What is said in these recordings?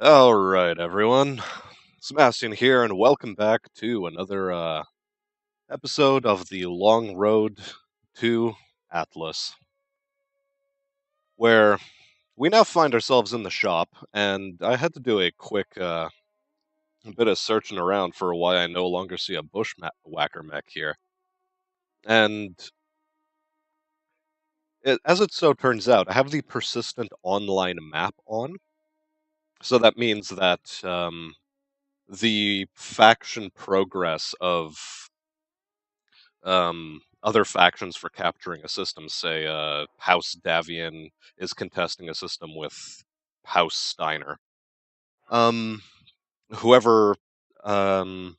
Alright, everyone. Smastian here, and welcome back to another episode of the Long Road to Atlas, where we now find ourselves in the shop, and I had to do a quick bit of searching around for why I no longer see a bushwhacker mech here. And as it so turns out, I have the persistent online map on, so that means that the faction progress of other factions for capturing a system. Say, House Davian is contesting a system with House Steiner. Whoever, other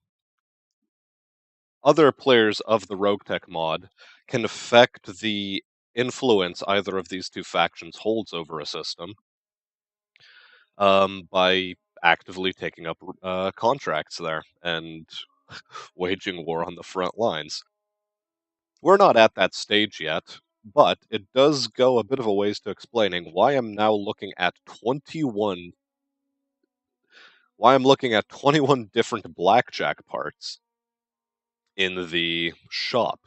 players of the Roguetech mod can affect the influence either of these two factions holds over a system by actively taking up contracts there and waging war on the front lines. We're not at that stage yet, but it does go a bit of a ways to explaining why I'm now looking at 21 different blackjack parts in the shop.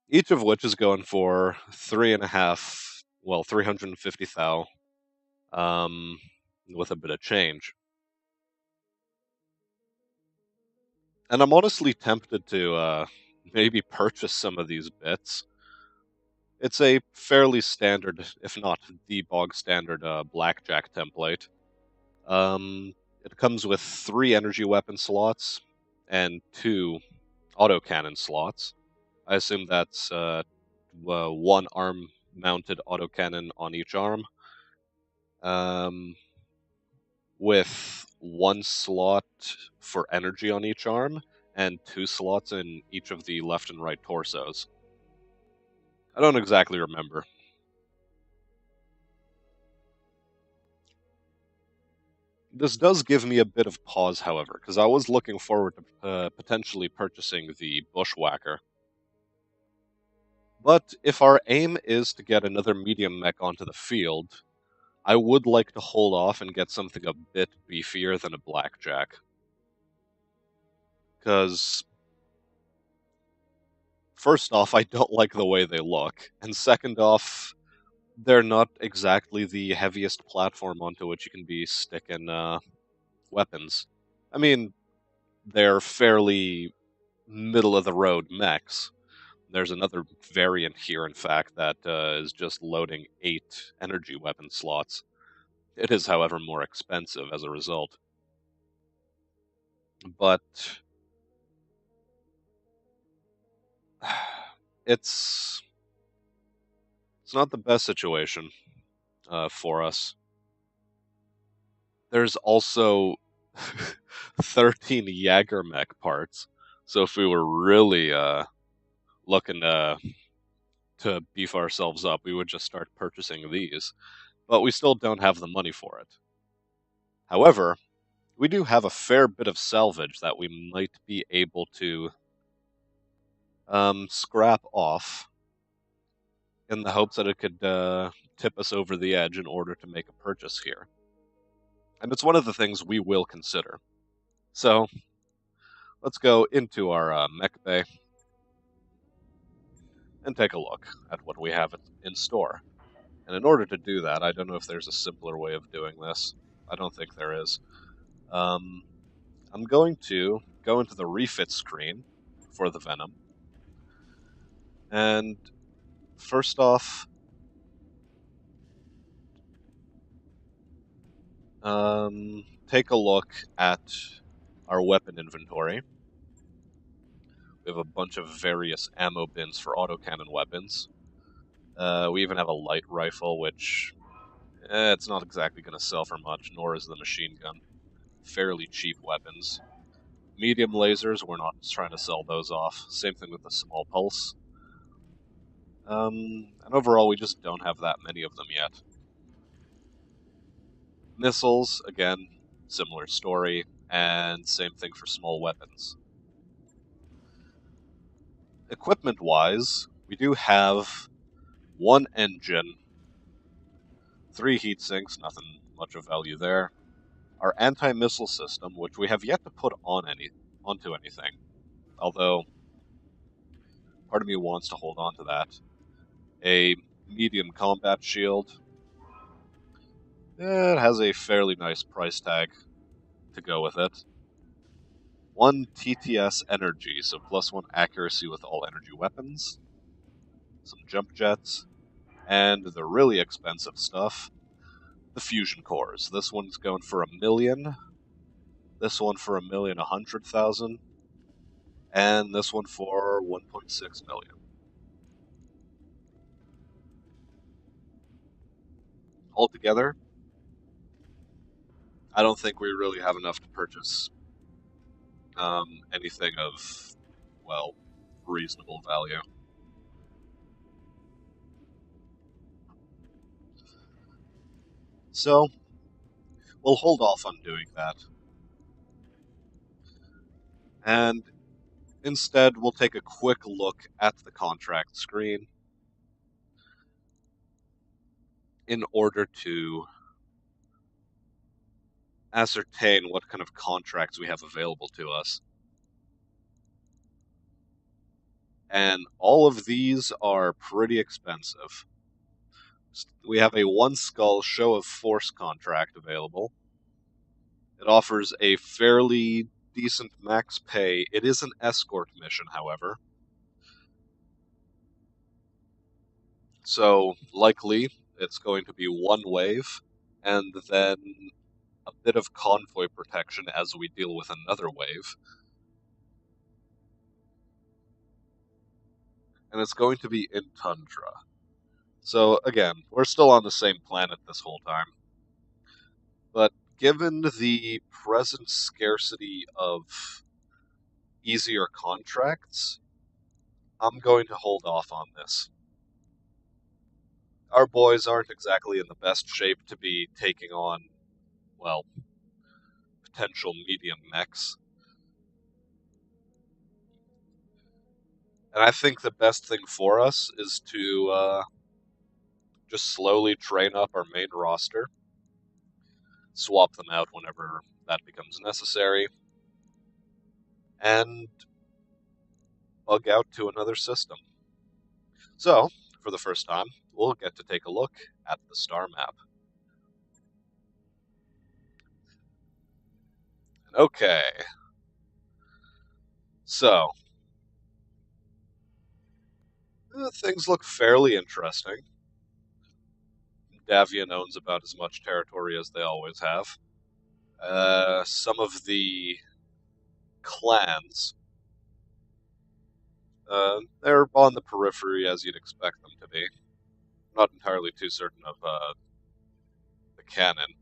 Each of which is going for 350 thou, with a bit of change. And I'm honestly tempted to maybe purchase some of these bits. It's a fairly standard, if not the bog standard, blackjack template. It comes with 3 energy weapon slots and 2 autocannon slots. I assume that's 1 arm-mounted autocannon on each arm, with 1 slot for energy on each arm, and 2 slots in each of the left and right torsos. I don't exactly remember. This does give me a bit of pause, however, because I was looking forward to potentially purchasing the Bushwhacker. But if our aim is to get another medium mech onto the field, I would like to hold off and get something a bit beefier than a Blackjack. Because, first off, I don't like the way they look, and second off, they're not exactly the heaviest platform onto which you can be sticking weapons. I mean, they're fairly middle-of-the-road mechs. There's another variant here, in fact, that is just loading 8 energy weapon slots. It is, however, more expensive as a result. But it's not the best situation for us. There's also 13 Jagermech parts, so if we were really looking to beef ourselves up, we would just start purchasing these. But we still don't have the money for it. However, we do have a fair bit of salvage that we might be able to scrap off in the hopes that it could tip us over the edge in order to make a purchase here. And it's one of the things we will consider. So, let's go into our mech bay and take a look at what we have in store. And in order to do that, I don't know if there's a simpler way of doing this. I don't think there is. I'm going to go into the refit screen for the Venom. And first off, take a look at our weapon inventory. We have a bunch of various ammo bins for autocannon weapons. We even have a light rifle, which it's not exactly going to sell for much, nor is the machine gun. Fairly cheap weapons. Medium lasers, we're not trying to sell those off. Same thing with the small pulse. And overall, we just don't have that many of them yet. Missiles, again, similar story, and same thing for small weapons. Equipment-wise, we do have 1 engine, 3 heat sinks, nothing much of value there, our anti-missile system, which we have yet to put onto anything, although part of me wants to hold on to that. A medium combat shield. It has a fairly nice price tag to go with it. 1 TTS energy, so +1 accuracy with all energy weapons. Some jump jets. And the really expensive stuff, the fusion cores. This one's going for $1 million. This one for $1,100,000. And this one for $1.6 million. Altogether, I don't think we really have enough to purchase anything of, well, reasonable value. So, we'll hold off on doing that. And instead, we'll take a quick look at the contract screen in order to ascertain what kind of contracts we have available to us. And all of these are pretty expensive. We have a 1 skull show of force contract available. It offers a fairly decent max pay. It is an escort mission, however. So, likely, it's going to be 1 wave, and then a bit of convoy protection as we deal with another wave. And it's going to be in Tundra. So, again, we're still on the same planet this whole time. But given the present scarcity of easier contracts, I'm going to hold off on this. Our boys aren't exactly in the best shape to be taking on, well, potential medium mechs. And I think the best thing for us is to just slowly train up our main roster, swap them out whenever that becomes necessary, and bug out to another system. So, for the first time, we'll get to take a look at the star map. Okay. So, things look fairly interesting. Davian owns about as much territory as they always have. Some of the clans, they're on the periphery as you'd expect them to be. I'm not entirely too certain of the canon.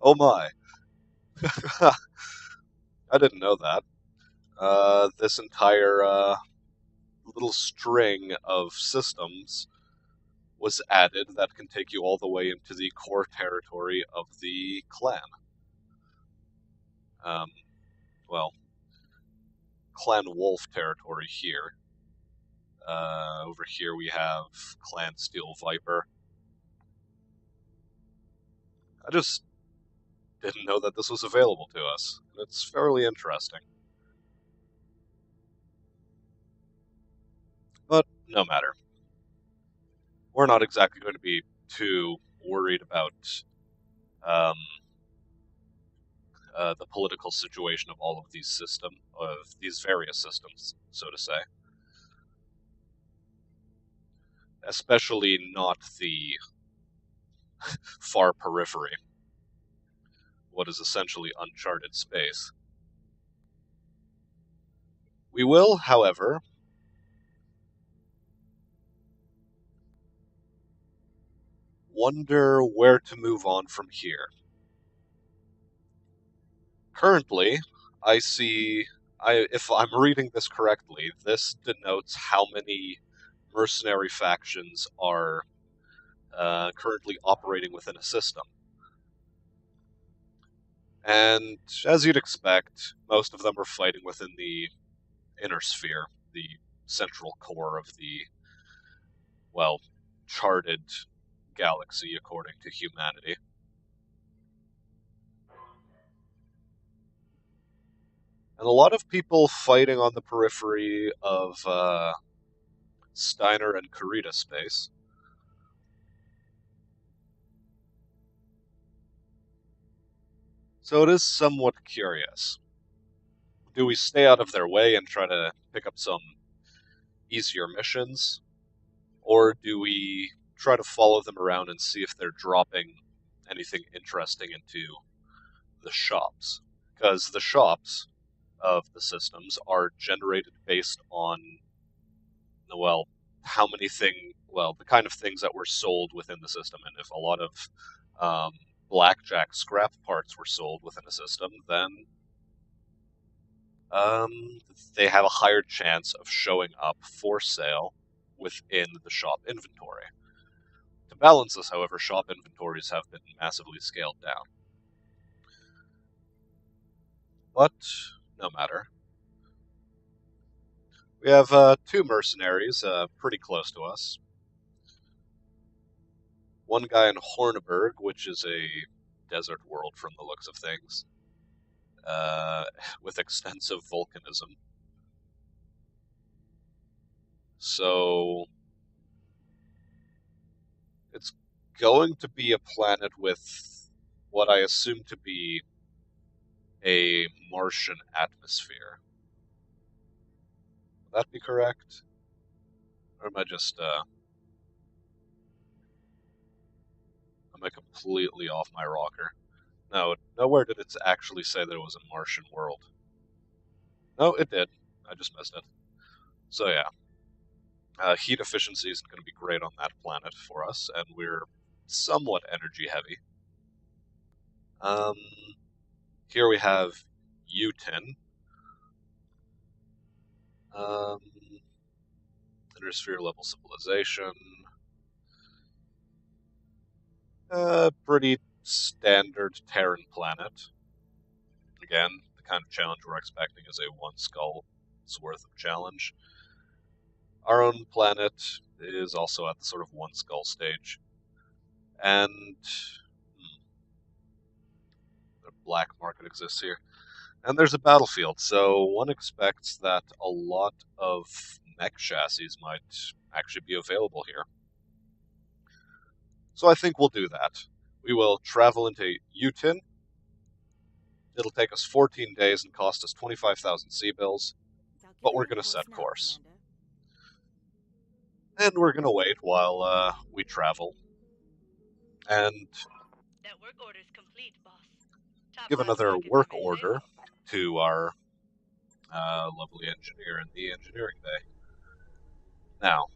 Oh my. I didn't know that. This entire little string of systems was added that can take you all the way into the core territory of the clan. Well, Clan Wolf territory here. Over here we have Clan Steel Viper. I just didn't know that this was available to us. It's fairly interesting. But no matter. We're not exactly going to be too worried about the political situation of all of these various systems, so to say. Especially not the far periphery, what is essentially uncharted space. We will, however, wonder where to move on from here. Currently, I see, if I'm reading this correctly, this denotes how many mercenary factions are currently operating within a system. And as you'd expect, most of them are fighting within the inner sphere, the central core of the, well, charted galaxy according to humanity. and a lot of people fighting on the periphery of Steiner and Kurita space. So it is somewhat curious. Do we stay out of their way and try to pick up some easier missions? Or do we try to follow them around and see if they're dropping anything interesting into the shops? Because the shops of the systems are generated based on, well, the kind of things that were sold within the system. And if a lot of blackjack scrap parts were sold within a system, then they have a higher chance of showing up for sale within the shop inventory. To balance this, however, shop inventories have been massively scaled down. But no matter. We have two mercenaries pretty close to us. One guy in Horneburg, which is a desert world from the looks of things, with extensive volcanism. So it's going to be a planet with what I assume to be a Martian atmosphere. Would that be correct? Or am I just, am I completely off my rocker? No, nowhere did it actually say that it was a Martian world. No, it did. I just missed it. So yeah. Heat efficiency is going to be great on that planet for us, and we're somewhat energy heavy. Here we have Utin. Intersphere level civilization. Pretty standard Terran planet. Again, the kind of challenge we're expecting is a one skull's worth of challenge. Our own planet is also at the sort of one skull stage. And the black market exists here. And there's a battlefield, so one expects that a lot of mech chassis might actually be available here. So I think we'll do that. We will travel into Utin. It'll take us 14 days and cost us 25,000 sea bills, but we're going to set course. And we're going to wait while we travel. And give another work order to our lovely engineer in the engineering bay. Now,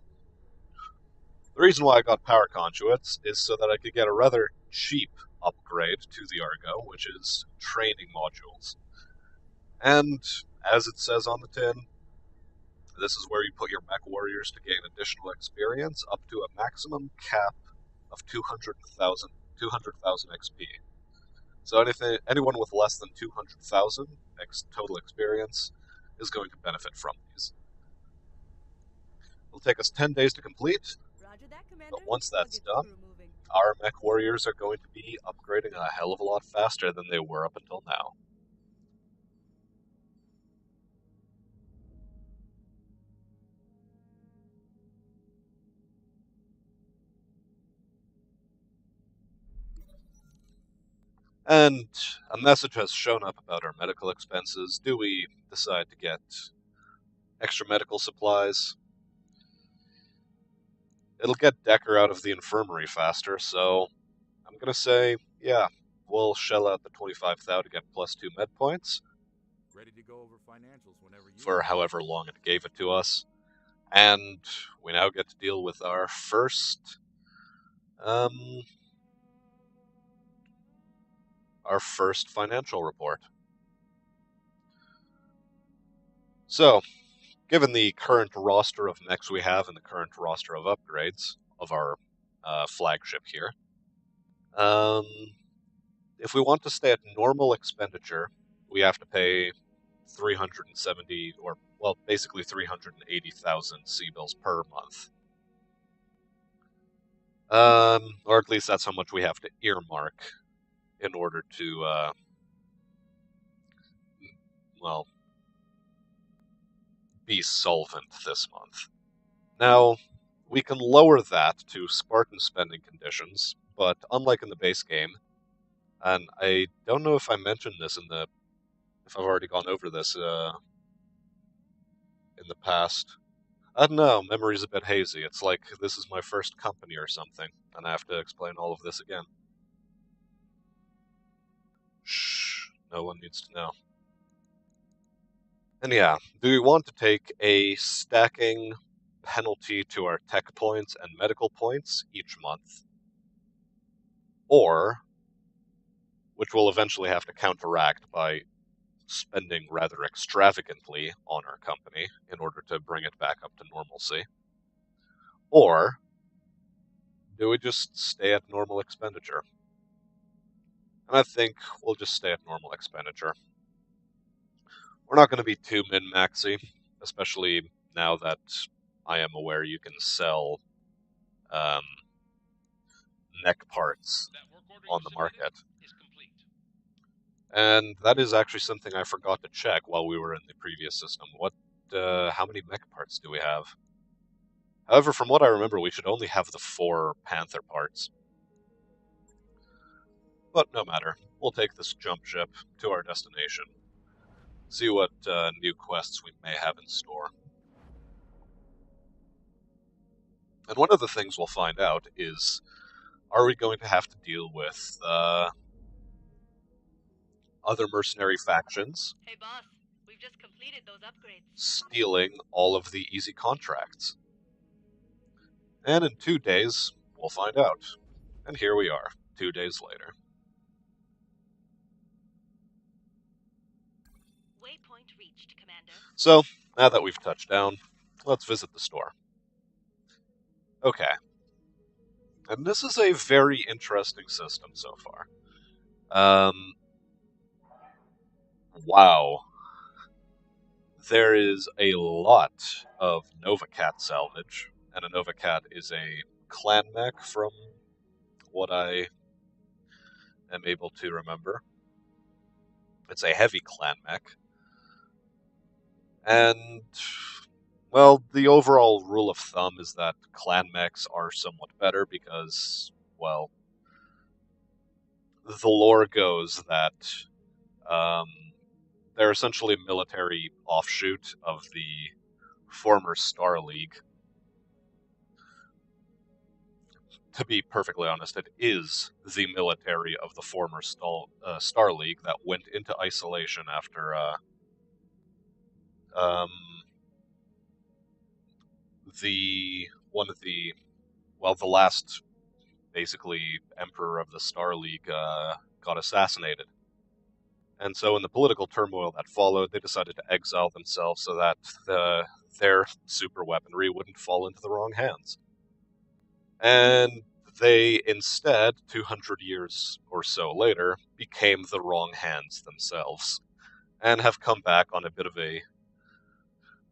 the reason why I got power conduits is so that I could get a rather cheap upgrade to the Argo, which is training modules. And as it says on the tin, this is where you put your mech warriors to gain additional experience up to a maximum cap of 200,000 XP. So anyone with less than 200,000 total experience is going to benefit from these. It'll take us 10 days to complete, but once that's done, our mech warriors are going to be upgrading a hell of a lot faster than they were up until now. And a message has shown up about our medical expenses. Do we decide to get extra medical supplies? It'll get Decker out of the infirmary faster, so I'm going to say, yeah, we'll shell out the 25,000 to get +2 med points. Ready to go over financials whenever you for however long it gave it to us. And we now get to deal with our first financial report. So, given the current roster of mechs we have and the current roster of upgrades of our flagship here, if we want to stay at normal expenditure, we have to pay 370, or, well, basically 380,000 sea bills per month. Or at least that's how much we have to earmark in order to, well, be solvent this month. Now, we can lower that to Spartan spending conditions, but unlike in the base game, and I don't know if I mentioned this if I've already gone over this in the past. I don't know, memory's a bit hazy. It's like this is my first company or something, and I have to explain all of this again. Shh, no one needs to know. And yeah, do we want to take a stacking penalty to our tech points and medical points each month? Or, which we'll eventually have to counteract by spending rather extravagantly on our company in order to bring it back up to normalcy? Or, do we just stay at normal expenditure? And I think we'll just stay at normal expenditure. We're not going to be too min-maxy, especially now that I am aware you can sell neck parts on the market. And that is actually something I forgot to check while we were in the previous system. How many mech parts do we have? However, from what I remember, we should only have the 4 Panther parts. But no matter. We'll take this jump ship to our destination. See what new quests we may have in store. And one of the things we'll find out is, are we going to have to deal with other mercenary factions? Hey boss, we've just completed those upgrades. Stealing all of the easy contracts. And in 2 days, we'll find out. And here we are, 2 days later. Waypoint reached, Commander. So, now that we've touched down, let's visit the store. Okay. And this is a very interesting system so far. Wow. There is a lot of Novacat salvage, and a Novacat is a clan mech from what I am able to remember. It's a heavy clan mech. And, well, the overall rule of thumb is that clan mechs are somewhat better because, well, the lore goes that they're essentially a military offshoot of the former Star League. To be perfectly honest, it is the military of the former Star League that went into isolation after the last, basically, emperor of the Star League got assassinated. And so in the political turmoil that followed, they decided to exile themselves so that their super weaponry wouldn't fall into the wrong hands. And they instead, 200 years or so later, became the wrong hands themselves, and have come back on a bit of a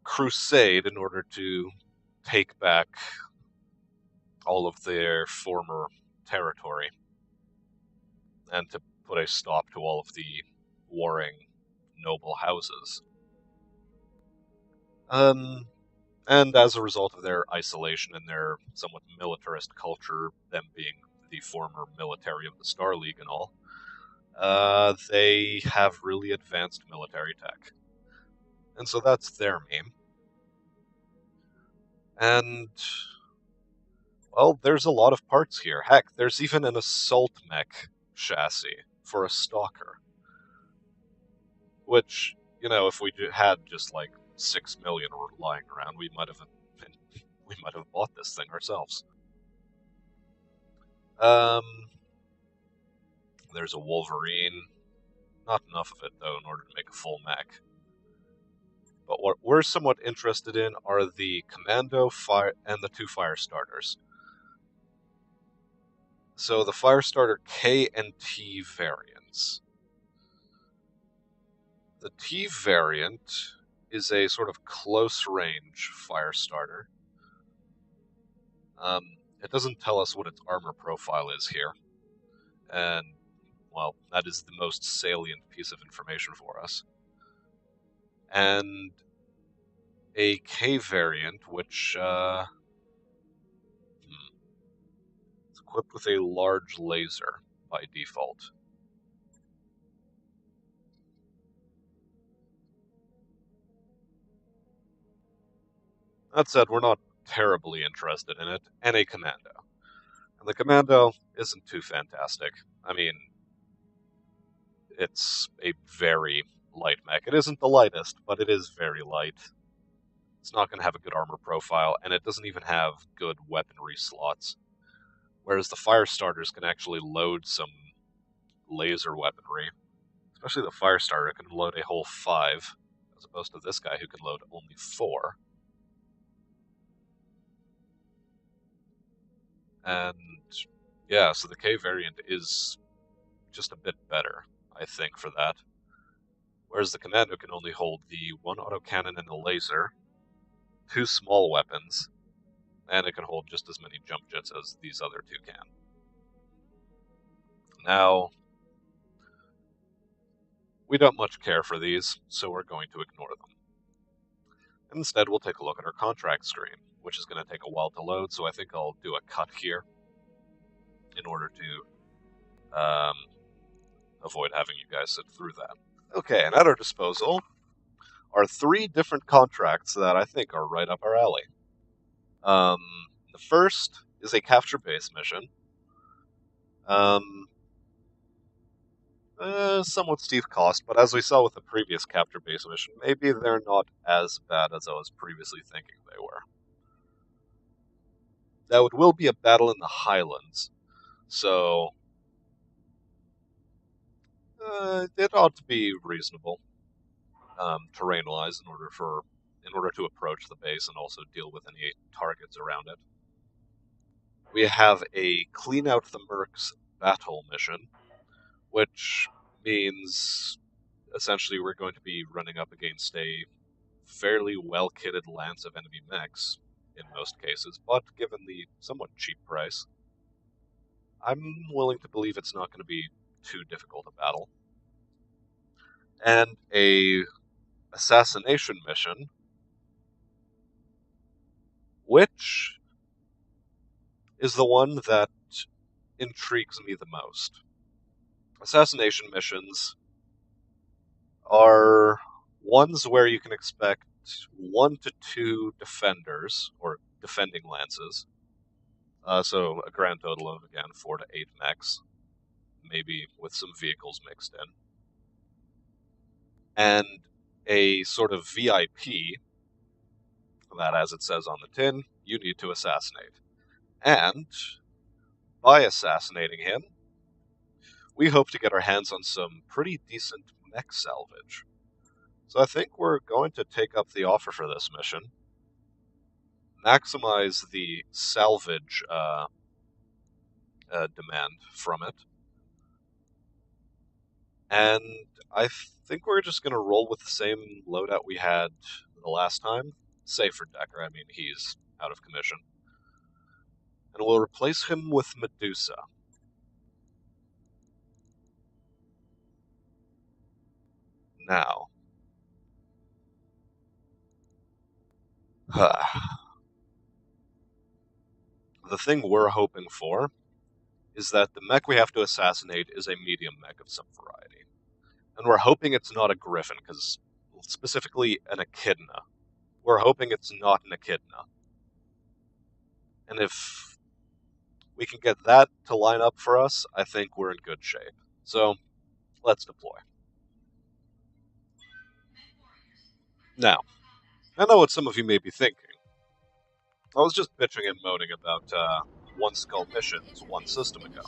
crusade in order to take back all of their former territory, and to put a stop to all of the warring noble houses. And as a result of their isolation and their somewhat militarist culture, them being the former military of the Star League and all, they have really advanced military tech. And so that's their meme. And, well, there's a lot of parts here. Heck, there's even an Assault Mech chassis for a Stalker. Which, if we had just like 6 million lying around, we might have bought this thing ourselves. There's a Wolverine. Not enough of it, though, in order to make a full mech. But what we're somewhat interested in are the Commando fire and the 2 fire starters. So the Firestarter K and T variants. The T variant is a sort of close-range Firestarter. It doesn't tell us what its armor profile is here. And, well, that is the most salient piece of information for us. And a K variant, which is equipped with a large laser by default. That said, we're not terribly interested in it, and a commando. And the commando isn't too fantastic. I mean, it's a very light mech. It isn't the lightest, but it is very light. It's not going to have a good armor profile, and it doesn't even have good weaponry slots. Whereas the Firestarters can actually load some laser weaponry. Especially the Firestarter can load a whole 5, as opposed to this guy who can load only 4. And yeah, so the K variant is just a bit better, I think, for that. Whereas the Commando can only hold the 1 autocannon and a laser, 2 small weapons, and it can hold just as many jump jets as these other 2 can. Now, we don't much care for these, so we're going to ignore them. Instead, we'll take a look at our contract screen, which is going to take a while to load, so I think I'll do a cut here in order to avoid having you guys sit through that. Okay, and at our disposal are 3 different contracts that I think are right up our alley. The first is a capture base mission. Somewhat steep cost, but as we saw with the previous capture base mission, maybe they're not as bad as I was previously thinking they were. Now, it will be a battle in the Highlands, so it ought to be reasonable terrain-wise in order to approach the base and also deal with any targets around it. We have a Clean Out the Mercs battle mission, which means essentially we're going to be running up against a fairly well-kitted lance of enemy mechs in most cases, but given the somewhat cheap price, I'm willing to believe it's not going to be too difficult a battle. And a assassination mission, which is the one that intrigues me the most. Assassination missions are ones where you can expect 1 to 2 defenders, or defending lances. So a grand total of, again, 4 to 8 mechs, maybe with some vehicles mixed in. And a sort of VIP that, as it says on the tin, you need to assassinate. And by assassinating him, we hope to get our hands on some pretty decent mech salvage. So I think we're going to take up the offer for this mission, maximize the salvage demand from it, and I think we're just going to roll with the same loadout we had the last time, save for Decker. I mean, he's out of commission. And we'll replace him with Medusa. Now, the thing we're hoping for is that the mech we have to assassinate is a medium mech of some variety. And we're hoping it's not a Griffin, because specifically an Echidna. We're hoping it's not an Echidna. And if we can get that to line up for us, I think we're in good shape. So, let's deploy. Now, I know what some of you may be thinking. I was just bitching and moaning about one skull missions one system ago.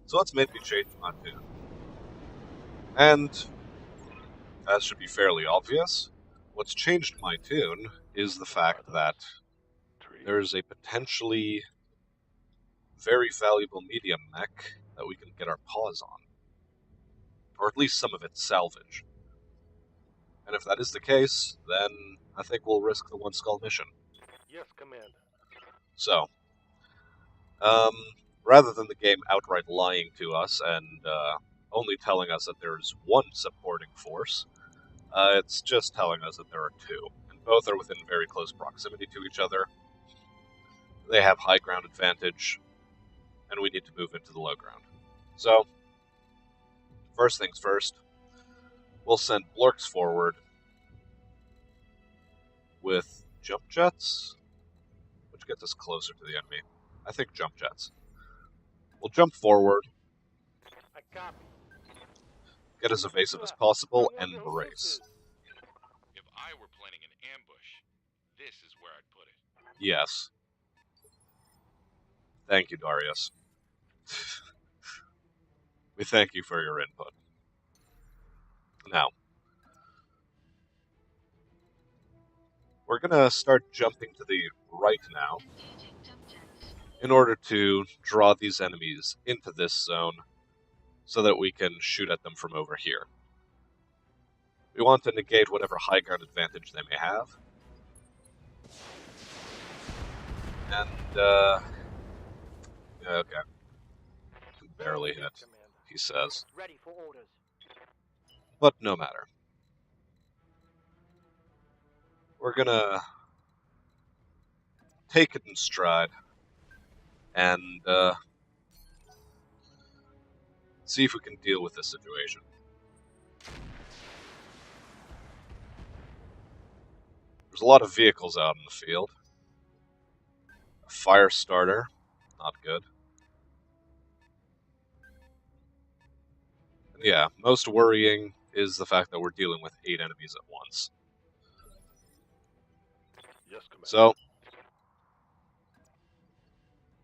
So let's maybe change my tune. And, as should be fairly obvious, what's changed my tune is the fact that there's a potentially very valuable medium mech that we can get our paws on. Or at least some of its salvage. And if that is the case, then I think we'll risk the one skull mission. Yes, Command. So, rather than the game outright lying to us and only telling us that there's one supporting force, It's just telling us that there are two, and both are within very close proximity to each other. They have high ground advantage, and we need to move into the low ground. So, first things first, we'll send Blorks forward with jump jets, which gets us closer to the enemy. I think jump jets. We'll jump forward, I copy. get as evasive as possible, and brace. If I were planning an ambush, this is where I'd put it. Yes. Thank you, Darius. We thank you for your input. Now, we're going to start jumping to the right now in order to draw these enemies into this zone so that we can shoot at them from over here. We want to negate whatever high ground advantage they may have. And, okay. Barely hit, he says. Ready for orders. But no matter. We're gonna take it in stride and see if we can deal with this situation. There's a lot of vehicles out in the field. A fire starter, not good. And yeah, most worrying is the fact that we're dealing with 8 enemies at once. Yes, Commander. So,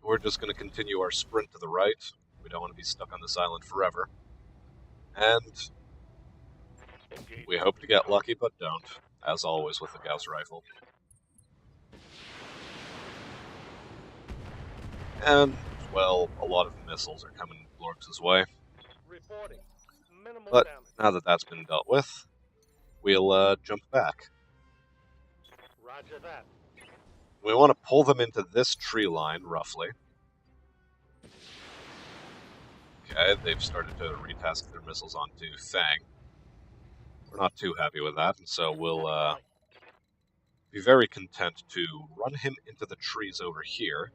we're just going to continue our sprint to the right. We don't want to be stuck on this island forever. And we hope to get lucky, but don't, as always with the Gauss rifle. And, well, a lot of missiles are coming Blorks' way. Reporting. Minimal But damage. now that that's been dealt with, we'll jump back. Roger that. We want to pull them into this tree line, roughly. Okay, they've started to retask their missiles onto Fang. We're not too happy with that, and so we'll be very content to run him into the trees over here.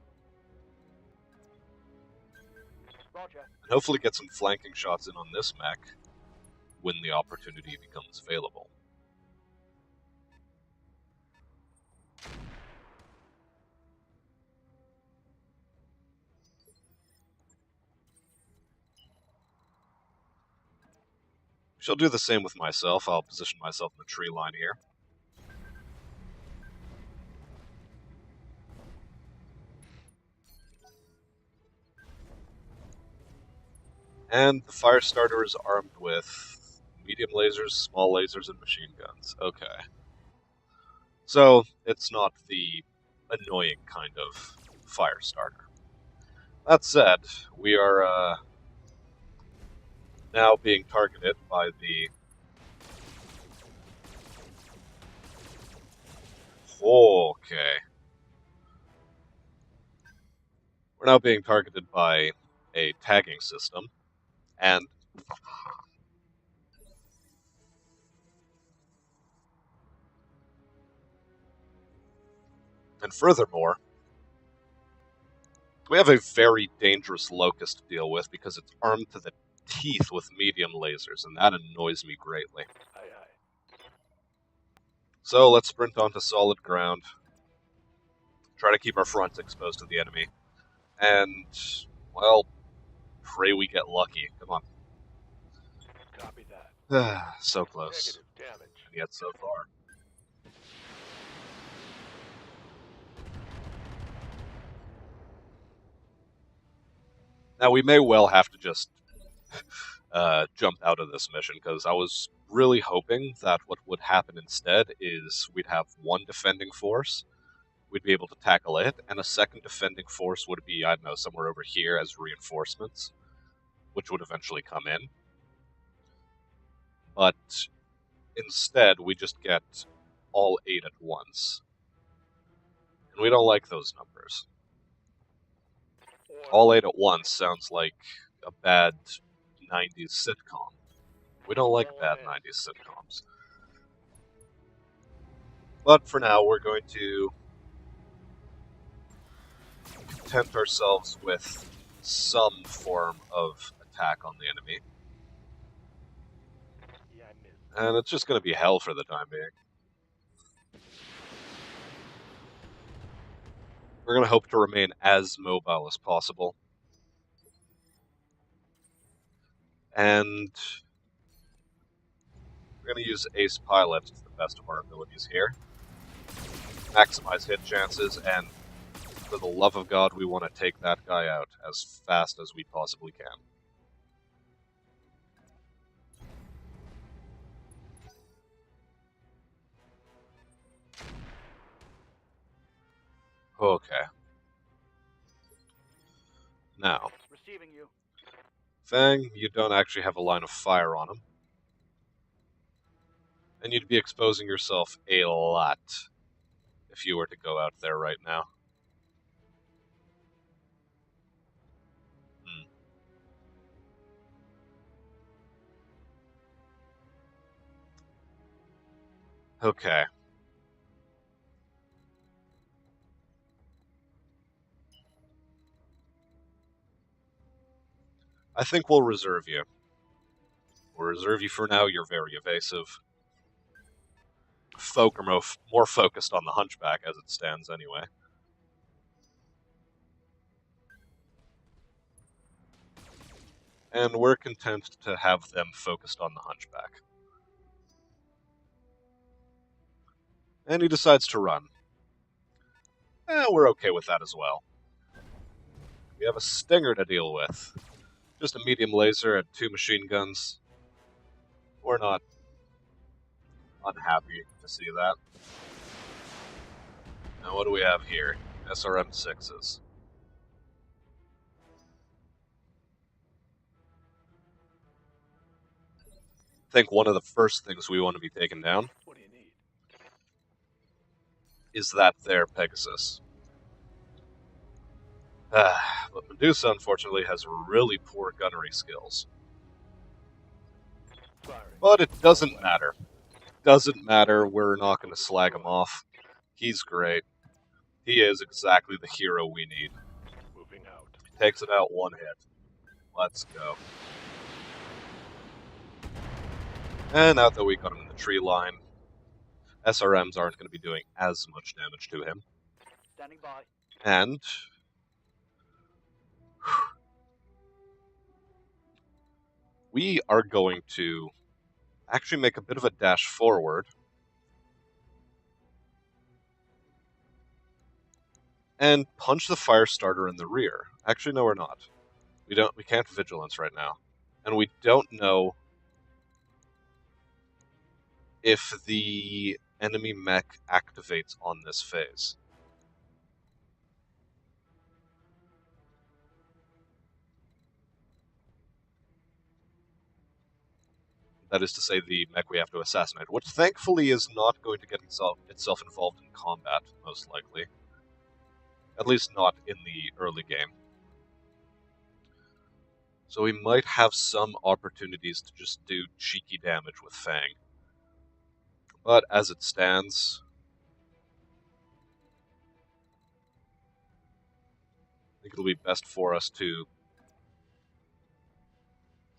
Roger. And hopefully get some flanking shots in on this mech when the opportunity becomes available. She'll do the same with myself. I'll position myself in the tree line here. And the fire starter is armed with medium lasers, small lasers, and machine guns. Okay. So, it's not the annoying kind of fire starter. That said, we are now being targeted by the... Okay. We're now being targeted by a tagging system, and furthermore, we have a very dangerous locust to deal with because it's armed to the teeth with medium lasers, and that annoys me greatly. Aye, aye. So let's sprint onto solid ground, try to keep our fronts exposed to the enemy, and, well, pray we get lucky. Come on. Copy that. So close, Negative damage. and yet so far. Now, we may well have to just jump out of this mission, because I was really hoping that what would happen instead is we'd have one defending force, we'd be able to tackle it, and a second defending force would be, I don't know, somewhere over here as reinforcements, which would eventually come in. But instead, we just get all 8 at once. And we don't like those numbers. All 8 at once sounds like a bad 90s sitcom. We don't like bad 90s sitcoms. But for now, we're going to content ourselves with some form of attack on the enemy. Yeah, I missed. And it's just going to be hell for the time being. We're going to hope to remain as mobile as possible. And we're going to use Ace Pilot to the best of our abilities here. Maximize hit chances, and for the love of God, we want to take that guy out as fast as we possibly can. Okay. Now, Receiving you. Fang, you don't actually have a line of fire on him. And you'd be exposing yourself a lot if you were to go out there right now. Okay. I think we'll reserve you. We'll reserve you for now. You're very evasive. Folk are more focused on the Hunchback as it stands anyway. And we're content to have them focused on the Hunchback. And he decides to run. We're okay with that as well. We have a Stinger to deal with. Just a medium laser and 2 machine guns. We're not unhappy to see that. Now what do we have here? SRM-6s. I think one of the first things we want to be taking down What do you need? is that there Pegasus. But Medusa, unfortunately, has really poor gunnery skills. Firing. But it doesn't matter. Doesn't matter, we're not going to slag him off. He's great. He is exactly the hero we need. Moving out. Takes it out 1 hit. Let's go. And now that we got him in the tree line, SRMs aren't going to be doing as much damage to him. Standing by. And we are going to actually make a bit of a dash forward and punch the fire starter in the rear. Actually, no, we're not. We can't vigilance right now. And we don't know if the enemy mech activates on this phase. That is to say, the mech we have to assassinate, which thankfully is not going to get itself involved in combat, most likely. At least not in the early game. So we might have some opportunities to just do cheeky damage with Fang. But as it stands, I think it'll be best for us to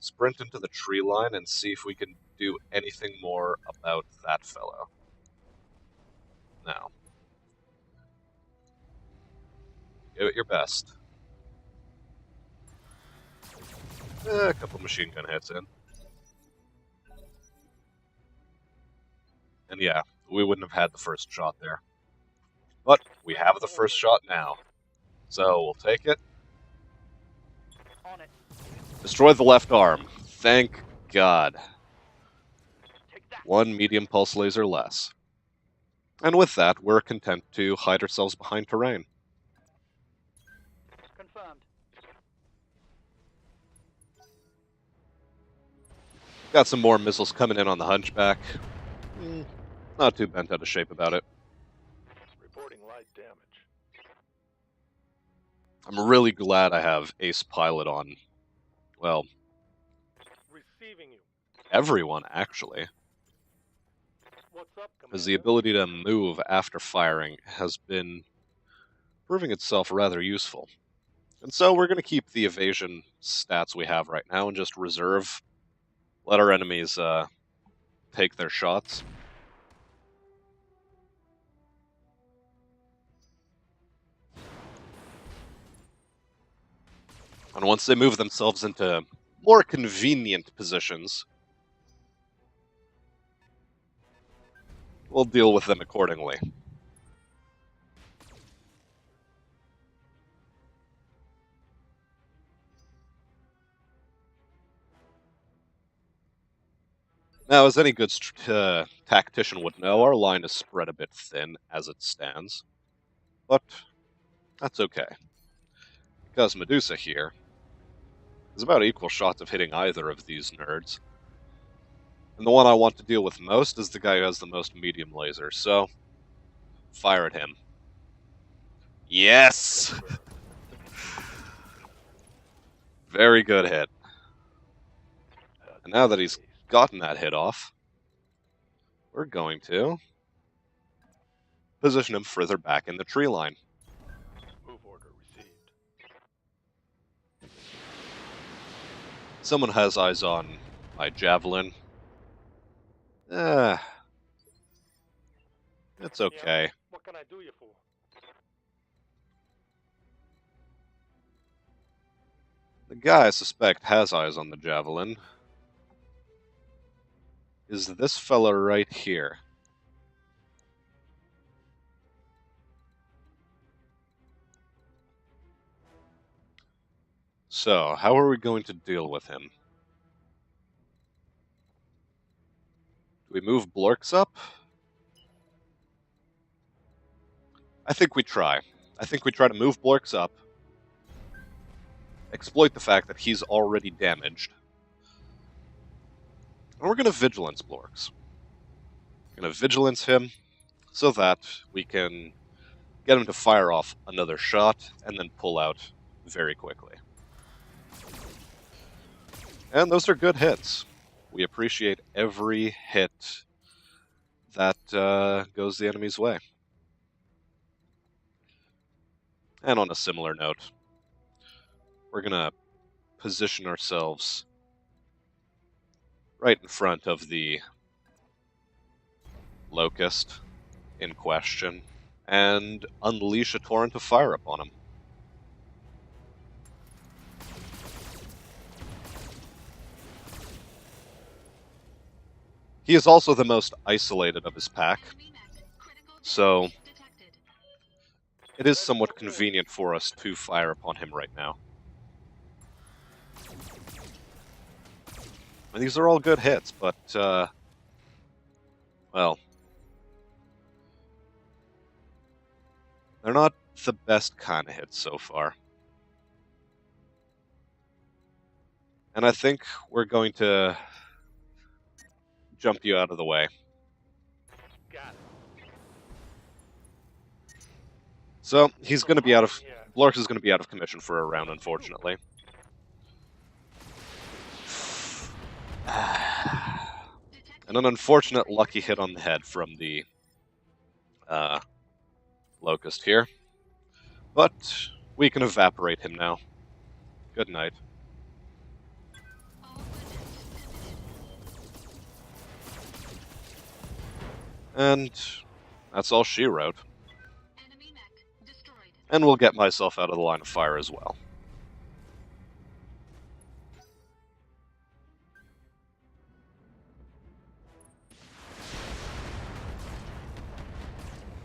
sprint into the tree line and see if we can do anything more about that fellow. Now, give it your best. A couple machine gun hits in. And yeah, we wouldn't have had the first shot there. But we have the first shot now. So we'll take it. On it. Destroy the left arm. Thank God. Take that. 1 medium pulse laser less. And with that, we're content to hide ourselves behind terrain. Confirmed. Got some more missiles coming in on the Hunchback. Not too bent out of shape about it. Reporting light damage. I'm really glad I have Ace Pilot on, well, Receiving you. everyone, actually. What's up, as the Commander? ability to move after firing has been proving itself rather useful. And so we're going to keep the evasion stats we have right now and just reserve, let our enemies take their shots. And once they move themselves into more convenient positions, we'll deal with them accordingly. Now, as any good tactician would know, our line is spread a bit thin as it stands. But that's okay, because Medusa here is about equal shots of hitting either of these nerds. And the one I want to deal with most is the guy who has the most medium lasers, so fire at him. Yes! Very good hit. And now that he's gotten that hit off, we're going to position him further back in the tree line. Move order received. Someone has eyes on my javelin. It's okay. Yeah, what can I do you for? The guy I suspect has eyes on the javelin is this fella right here. So, how are we going to deal with him? Do we move Blorks up? I think we try. I think we try to move Blorks up, exploit the fact that he's already damaged, and we're going to Vigilance Blorks. We're going to Vigilance him so that we can get him to fire off another shot and then pull out very quickly. And those are good hits. We appreciate every hit that goes the enemy's way. And on a similar note, we're going to position ourselves right in front of the Locust in question and unleash a torrent of fire upon him. He is also the most isolated of his pack, so it is somewhat convenient for us to fire upon him right now. And these are all good hits, but, well, they're not the best kind of hits so far. And I think we're going to jump you out of the way. Got it. So, he's going to be out of... Blorks is going to be out of commission for a round, unfortunately. And an unfortunate lucky hit on the head from the Locust here. But we can evaporate him now. Good night. And that's all she wrote. And we'll get myself out of the line of fire as well.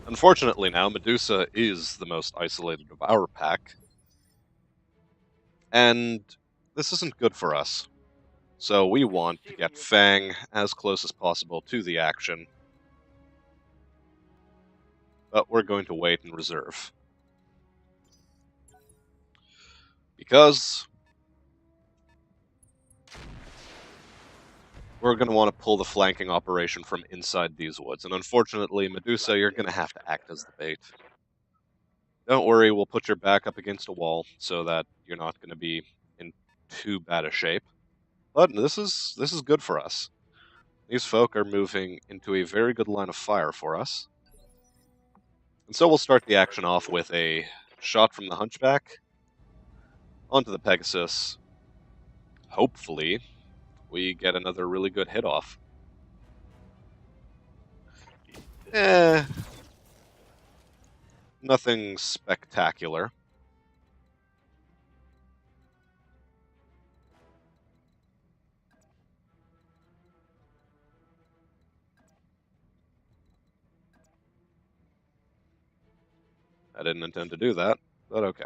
Unfortunately now, Medusa is the most isolated of our pack. And this isn't good for us. So we want to get Fang as close as possible to the action. But we're going to wait and reserve. Because we're going to want to pull the flanking operation from inside these woods. And unfortunately, Medusa, you're going to have to act as the bait. Don't worry, we'll put your back up against a wall so that you're not going to be in too bad a shape. But this is good for us. These folk are moving into a very good line of fire for us. And so we'll start the action off with a shot from the Hunchback onto the Pegasus. Hopefully, we get another really good hit off. Nothing spectacular. I didn't intend to do that, but okay.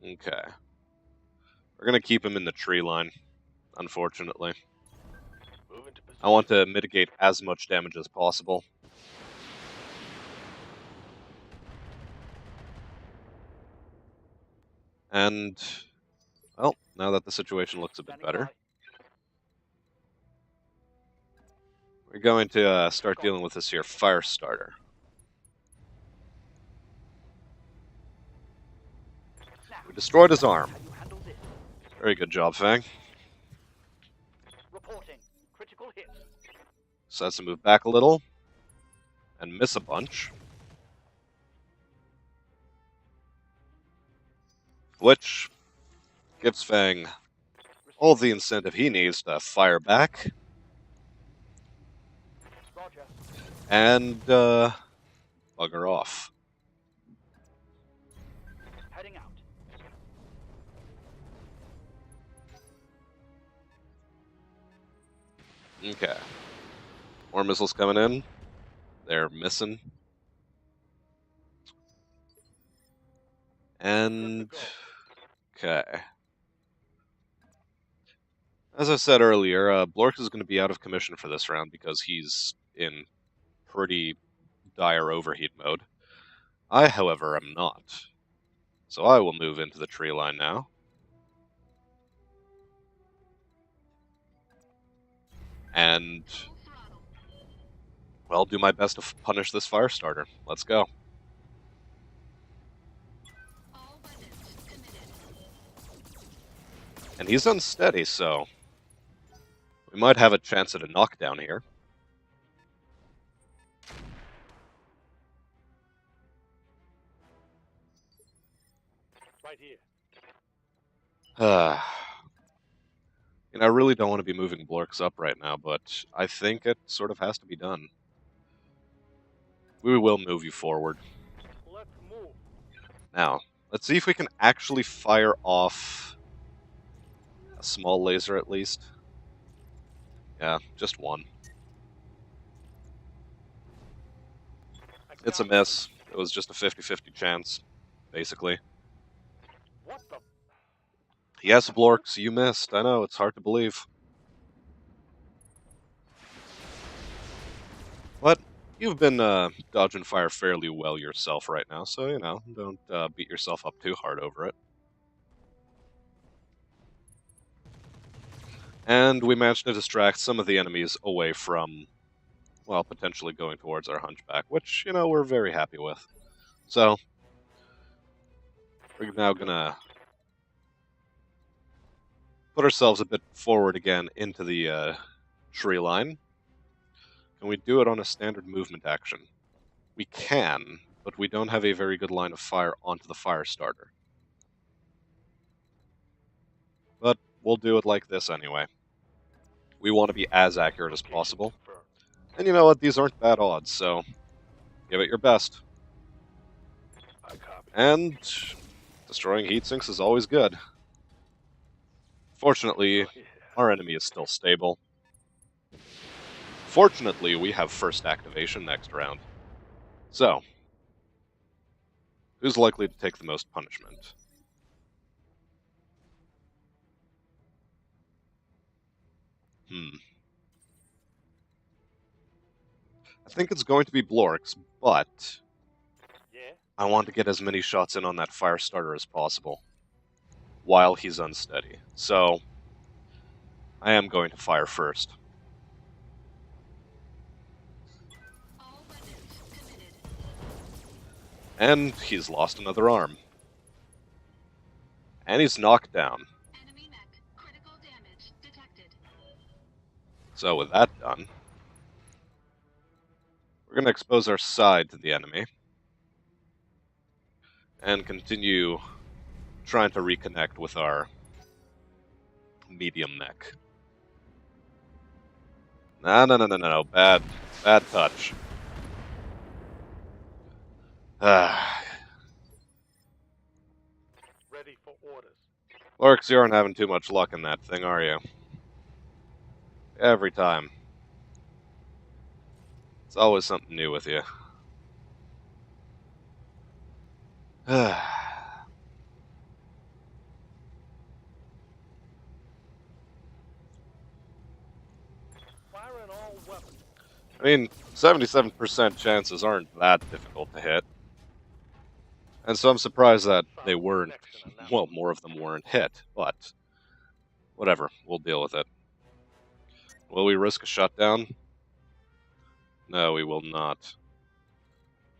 Okay. We're gonna keep him in the tree line, unfortunately. Move into position. I want to mitigate as much damage as possible. And, well, now that the situation looks a bit Standing better, by. we're going to start dealing with this here fire starter. We destroyed his arm. How you handle this? Very good job, Fang. Reporting. Critical hit. So that's to move back a little and miss a bunch. Which gives Fang all the incentive he needs to fire back Roger. and bugger off. Heading out. Okay. More missiles coming in. They're missing. And Good to okay. As I said earlier, Blork is going to be out of commission for this round because he's in pretty dire overheat mode. I, however, am not. So I will move into the tree line now. And, well, do my best to punish this fire starter. Let's go. And he's unsteady, so we might have a chance at a knockdown here. Right here. I really don't want to be moving Blorks up right now, but I think it sort of has to be done. We will move you forward. Let's move. Now, let's see if we can actually fire off a small laser at least. Yeah, just one. It's a miss. It was just a 50-50 chance, basically. What the? Yes, Blorks, you missed. I know, it's hard to believe. But you've been dodging fire fairly well yourself right now, so, don't beat yourself up too hard over it. And we managed to distract some of the enemies away from, well, potentially going towards our Hunchback, which, we're very happy with. So, we're now gonna put ourselves a bit forward again into the tree line. Can we do it on a standard movement action? We can, but we don't have a very good line of fire onto the fire starter. But we'll do it like this anyway. We want to be as accurate as possible. And you know what? These aren't bad odds, so give it your best. I copy. And destroying heat sinks is always good. Fortunately, Oh, yeah. our enemy is still stable. Fortunately, we have first activation next round. So, who's likely to take the most punishment? I think it's going to be Blorks, but Yeah. I want to get as many shots in on that fire starter as possible while he's unsteady. So, I am going to fire first. And he's lost another arm. And he's knocked down. Enemy mech. Critical damage detected. So with that done, we're going to expose our side to the enemy. And continue trying to reconnect with our medium mech. No. Bad touch. Ready for orders. Lorx, you aren't having too much luck in that thing, are you? Every time. It's always something new with you. Firing all weapons. I mean, 77% chances aren't that difficult to hit. And so I'm surprised that they weren't, well, more of them weren't hit, but whatever, we'll deal with it. Will we risk a shutdown? No, we will not.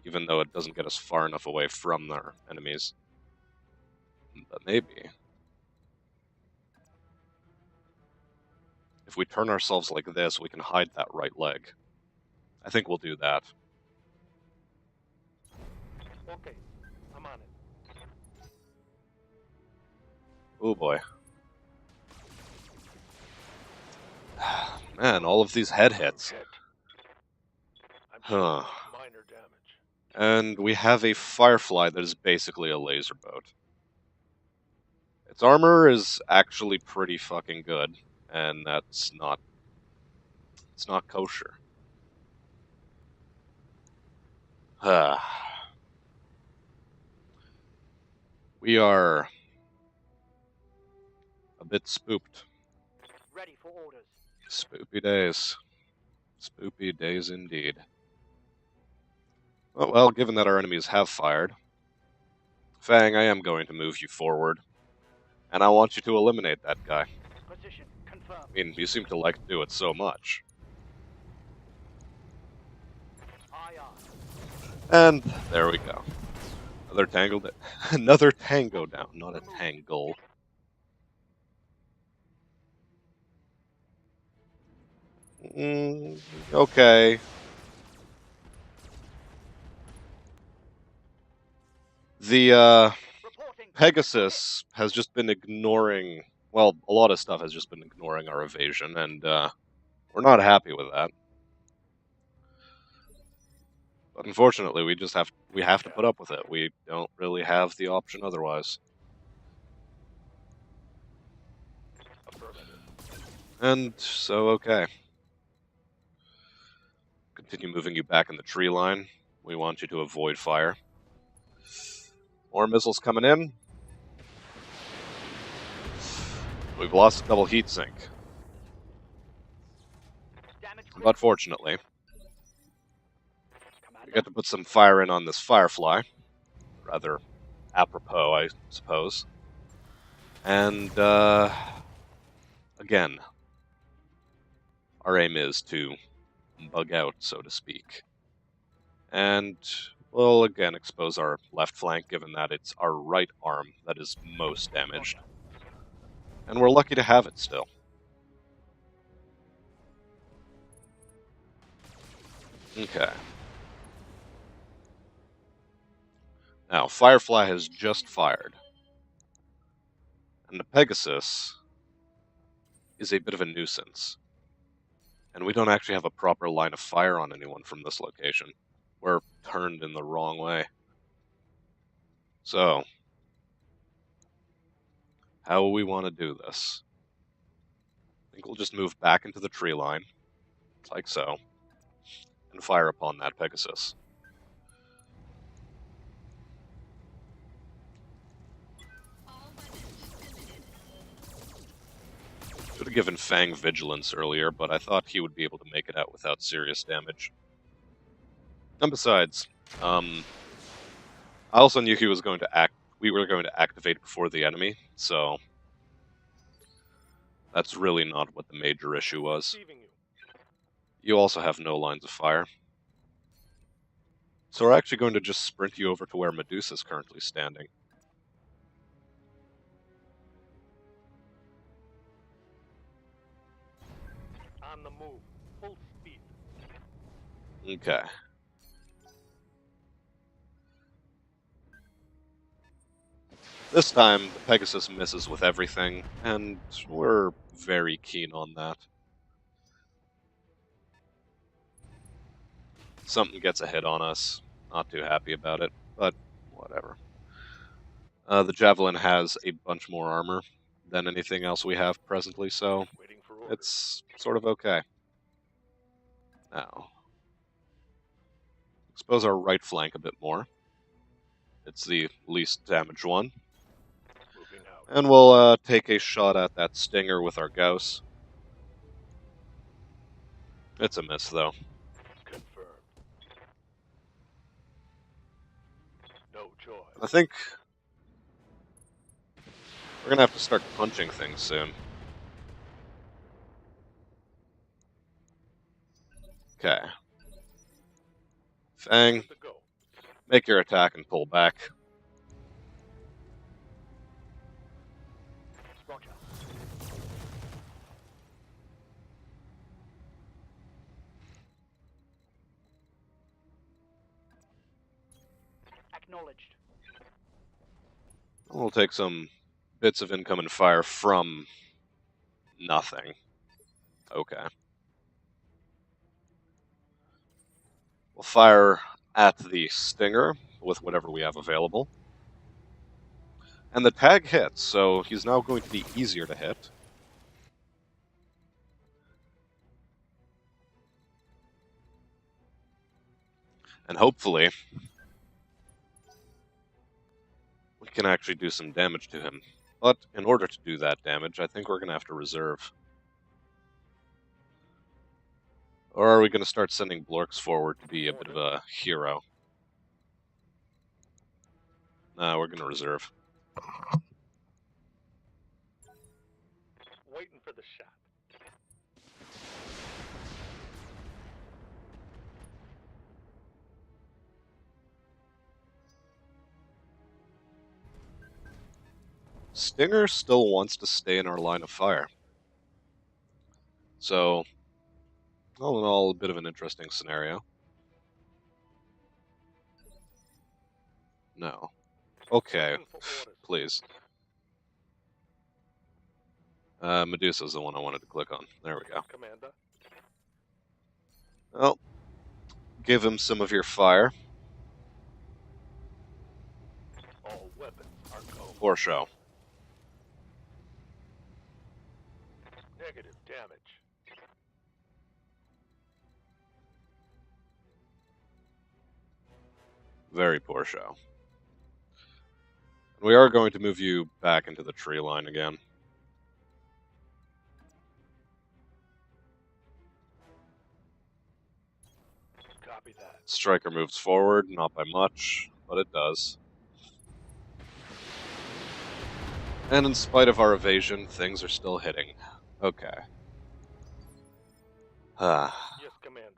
Even though it doesn't get us far enough away from their enemies. But maybe. If we turn ourselves like this, we can hide that right leg. I think we'll do that. Okay, I'm on it. Oh boy. Man, all of these head hits. I'm Huh. minor damage. And we have a Firefly that is basically a laser boat. Its armor is actually pretty fucking good, and it's not kosher. We are a bit spooked. Ready for orders. Spoopy days. Spoopy days indeed. Oh, well, given that our enemies have fired, Fang, I am going to move you forward, and I want you to eliminate that guy. Position confirmed. I mean, you seem to like to do it so much. Aye, aye. And there we go. Another tango down, not a tangle. Okay. The Reporting. Pegasus has just been ignoring. Well, a lot of stuff has just been ignoring our evasion, and we're not happy with that. But unfortunately, we have to put up with it. We don't really have the option otherwise. Affirmative. And so, okay. Continue moving you back in the tree line. We want you to avoid fire. More missiles coming in. We've lost a double heat sink. Damage But fortunately, Commander. we get to put some fire in on this Firefly. Rather apropos, I suppose. And, again, our aim is to bug out, so to speak. And we'll again expose our left flank, given that it's our right arm that is most damaged. And we're lucky to have it still. Okay. Now, Firefly has just fired. And the Pegasus is a bit of a nuisance. And we don't actually have a proper line of fire on anyone from this location. We're turned in the wrong way. So, how will we want to do this? I think we'll just move back into the tree line, like so, and fire upon that Pegasus. Should have given Fang vigilance earlier, but I thought he would be able to make it out without serious damage. And besides, I also knew he was going to we were going to activate before the enemy, so that's really not what the major issue was. Receiving you. You also have no lines of fire. So we're actually going to just sprint you over to where Medusa's currently standing. On the move. Full speed. Okay. This time, the Pegasus misses with everything, and we're very keen on that. Something gets a hit on us. Not too happy about it, but whatever. The Javelin has a bunch more armor than anything else we have presently, so Waiting for orders. it's sort of okay. Now, expose our right flank a bit more. It's the least damaged one. Moving out. And we'll take a shot at that Stinger with our Gauss. It's a miss, though. Confirmed. No choice. I think we're going to have to start punching things soon. Okay. Fang, To go. make your attack and pull back. Roger. Acknowledged. We'll take some bits of incoming fire from nothing. Okay. We'll fire at the Stinger with whatever we have available. And the tag hits, so he's now going to be easier to hit. And hopefully, we can actually do some damage to him. But in order to do that damage, I think we're going to have to reserve. Or are we going to start sending Blorks forward to be a bit of a hero? No, we're going to reserve. Waiting for the shot. Stinger still wants to stay in our line of fire. So, all in all, a bit of an interesting scenario. No. Okay, Waiting for orders. please. Medusa's the one I wanted to click on. There we go. Commander. Well, give him some of your fire. All weapons are go. For show. Negative damage. Very poor show. We are going to move you back into the tree line again. Copy that. Striker moves forward, not by much, but it does. And in spite of our evasion, things are still hitting. Okay. I Yes, Commander.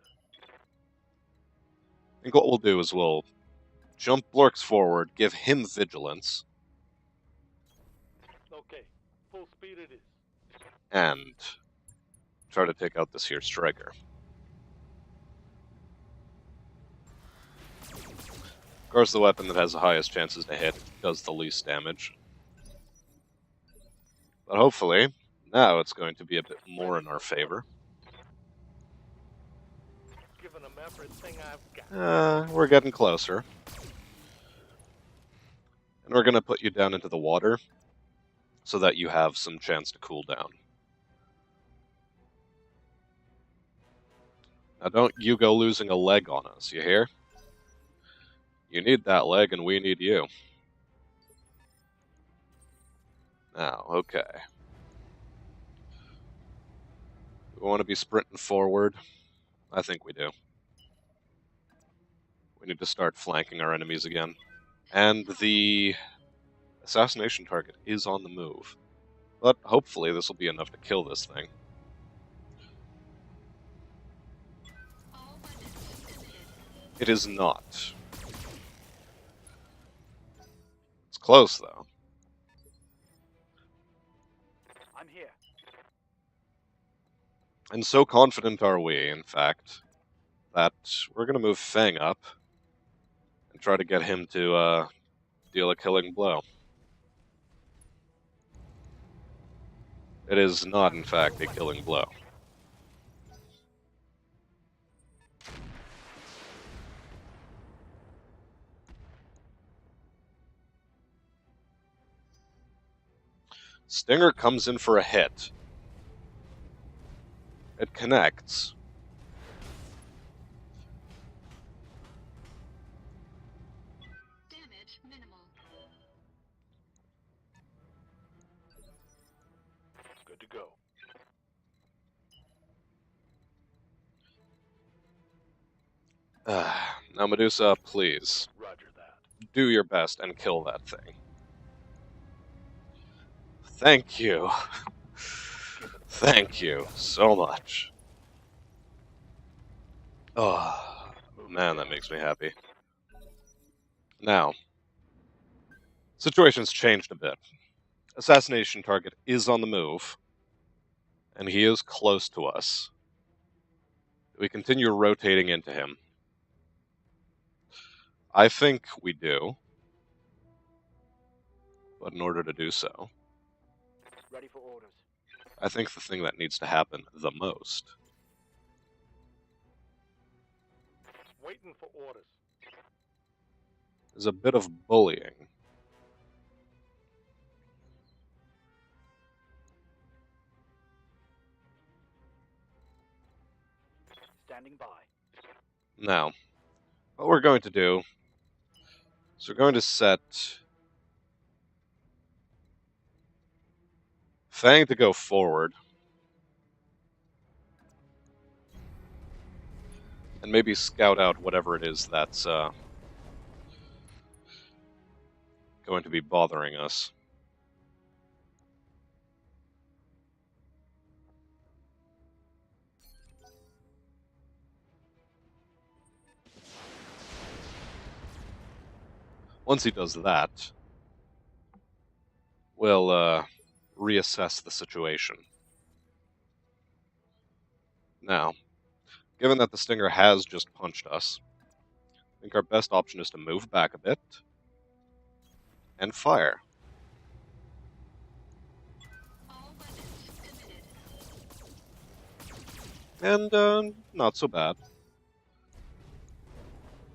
think what we'll do is we'll jump Blorks forward, give him vigilance, Okay. Full speed it is. and try to take out this here Striker. Of course, the weapon that has the highest chances to hit does the least damage. But hopefully, now it's going to be a bit more in our favor. Giving them everything I've got. We're getting closer. And we're going to put you down into the water so that you have some chance to cool down. Now don't you go losing a leg on us, you hear? You need that leg and we need you. Now, okay. We want to be sprinting forward. I think we do. We need to start flanking our enemies again. And the assassination target is on the move. But hopefully this will be enough to kill this thing. All weapons committed. It is not. close, though. I'm here. And so confident are we, in fact, that we're going to move Fang up and try to get him to deal a killing blow. It is not, in fact, a killing blow. Stinger comes in for a hit. It connects. Damage minimal. Good to go. Now, Medusa, please, Roger that. do your best and kill that thing. Thank you. Thank you so much. Oh, man, that makes me happy. Now, situation's changed a bit. Assassination target is on the move, and he is close to us. We continue rotating into him. I think we do, but in order to do so, Ready for orders. I think the thing that needs to happen the most Waiting for orders. is a bit of bullying. Standing by. Now, what we're going to do is we're going to set Fang to go forward, and maybe scout out whatever it is that's going to be bothering us. Once he does that, we'll reassess the situation. Now, given that the Stinger has just punched us, I think our best option is to move back a bit and fire. All weapons committed. And not so bad.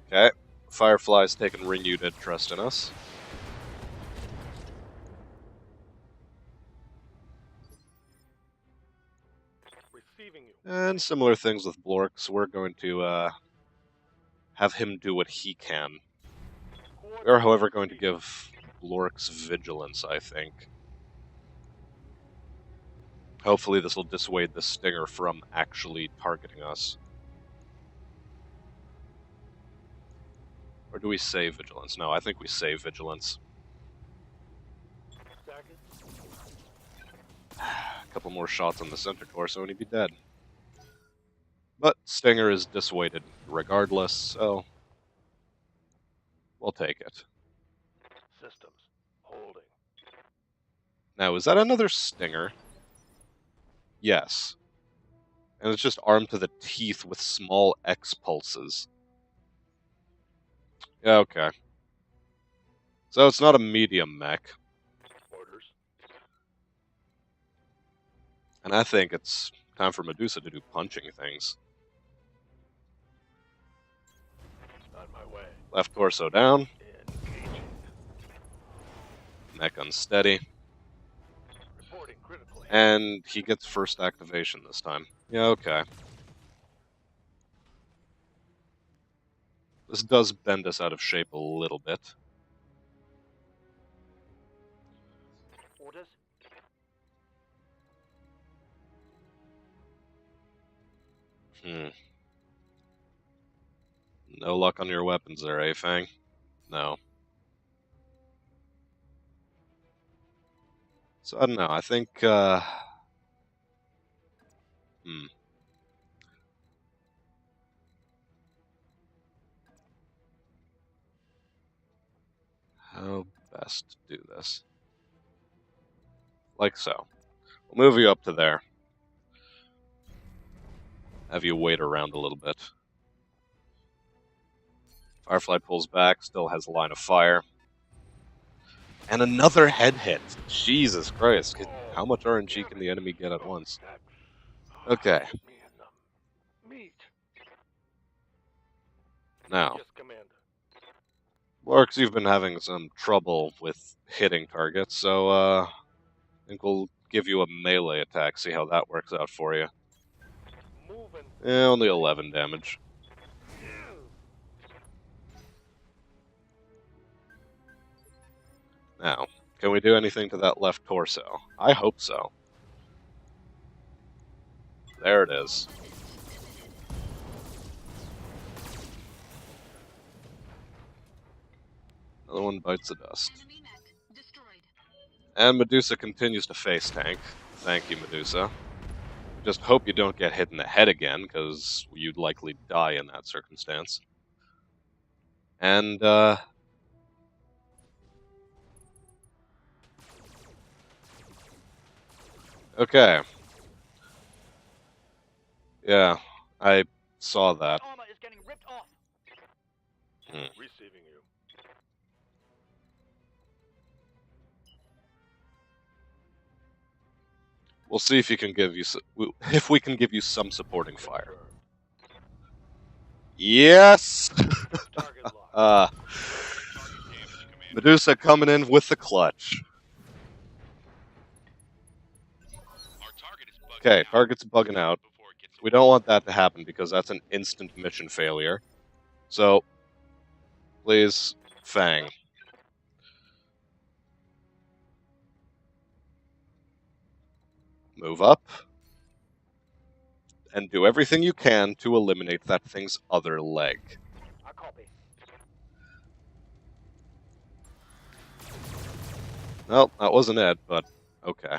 Okay, Firefly's taken renewed interest in us. Receiving you. And similar things with Blork, so we're going to have him do what he can. We are, however, going to give Blork's vigilance, I think. Hopefully this will dissuade the Stinger from actually targeting us. Or do we save vigilance? No, I think we save vigilance. Second. A couple more shots on the center torso and he'd be dead. But Stinger is dissuaded regardless, so we'll take it. Systems. Holding. Now, is that another Stinger? Yes. And it's just armed to the teeth with small X pulses. Yeah, okay. So it's not a medium mech. Orders. And I think it's time for Medusa to do punching things. On my way. Left torso down, Engaging. mech unsteady, Reporting critically. and he gets first activation this time. Yeah, okay. This does bend us out of shape a little bit. Orders. No luck on your weapons there, eh, Fang? No. So I don't know, I think, How best do this. Like so. We'll move you up to there. Have you wait around a little bit. Firefly pulls back, still has a line of fire. And another head hit. Jesus Christ. How much RNG can the enemy get at once? Okay. Get me in the meat. Now, Yes, Commander. Lorks, you've been having some trouble with hitting targets, so I think we'll give you a melee attack, see how that works out for you. Moving. Only 11 damage. Now, can we do anything to that left torso? I hope so. There it is. Another one bites the dust. Enemy mech destroyed. And Medusa continues to face tank. Thank you, Medusa. Just hope you don't get hit in the head again, because you'd likely die in that circumstance. And, okay. Yeah, I saw that. Armor is getting ripped off. Receiving you. We'll see if you can give you if we can give you some supporting fire. Yes. Target locked. Target damage, Commander. Medusa coming in with the clutch. Our target is bugging Okay, out. target's bugging out. Before it gets We don't want that to happen because that's an instant mission failure. So, please, Fang. Move up. And do everything you can to eliminate that thing's other leg. I copy. Well, that wasn't it, but okay.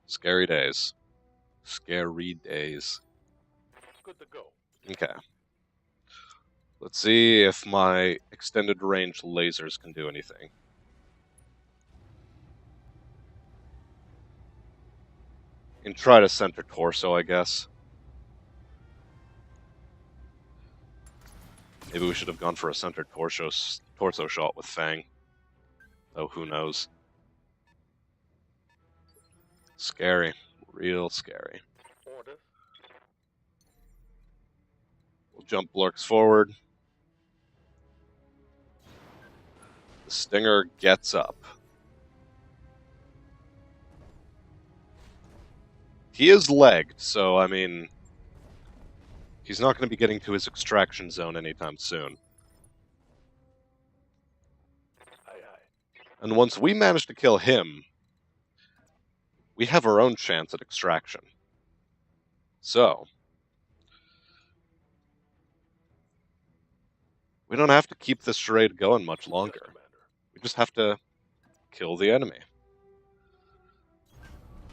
Scary days. Scary days. Good to go. Okay. Let's see if my extended range lasers can do anything. And try to center torso, I guess. Maybe we should have gone for a center torso shot with Fang. Though who knows. Scary. Real scary. Orders. We'll jump Blurks forward. The Stinger gets up. He is legged, so, I mean, he's not going to be getting to his extraction zone anytime soon. Aye, aye. And once we manage to kill him, we have our own chance at extraction. So, we don't have to keep this charade going much Yes, longer. Commander. We just have to kill the enemy.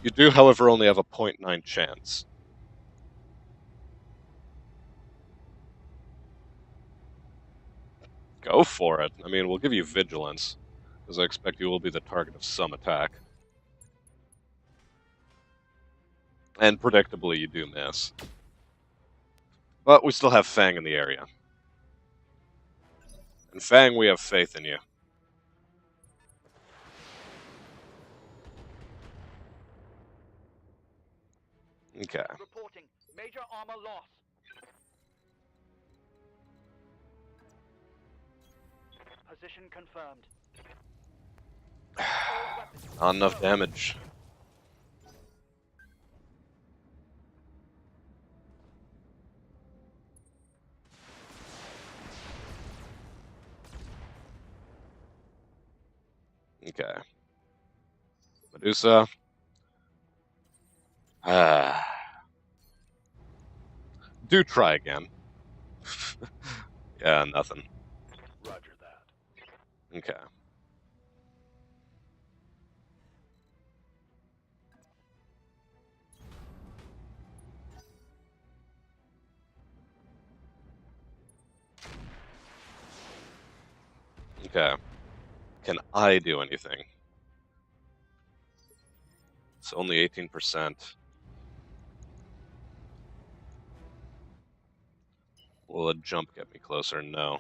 You do, however, only have a 0.9 chance. Go for it. I mean, we'll give you vigilance, because I expect you will be the target of some attack. And predictably, you do miss. But we still have Fang in the area. And Fang, we have faith in you. Okay. Reporting. Major armor loss. Position confirmed. All weapons Not enough confirmed. damage. Okay. Medusa. Do try again. Yeah, nothing. Roger that. Okay. Okay. Can I do anything? It's only 18%. Will a jump get me closer? No.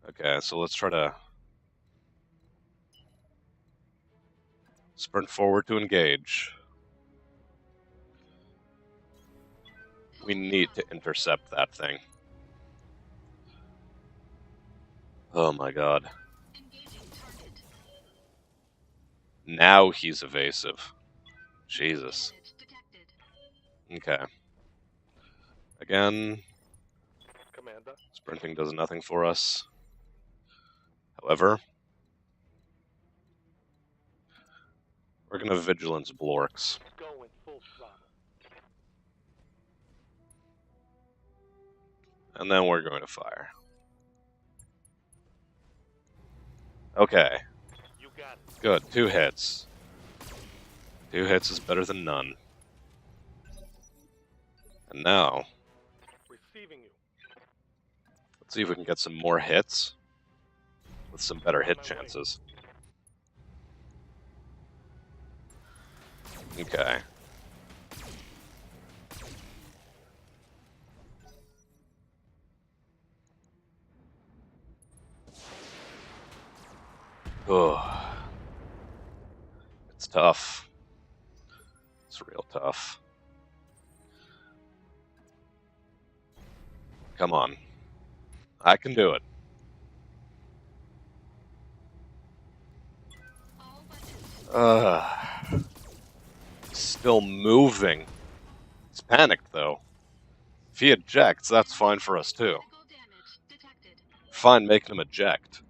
Okay, so let's try to sprint forward to engage. We need to intercept that thing. Oh my god. Engaging target. Now he's evasive. Jesus. Damage detected. Okay. Again, Commander. sprinting does nothing for us. However, we're gonna vigilance Blorks. Going full throttle. And then we're going to fire. Okay. You got it. Good. 2 hits. 2 hits is better than none. And now, Receiving you. let's see if we can get some more hits with some better hit chances. Okay. Oh. It's tough. It's real tough. Come on. I can do it. All weapons. Still moving. He's panicked, though. If he ejects, that's fine for us, too. Critical damage detected. Fine making him eject.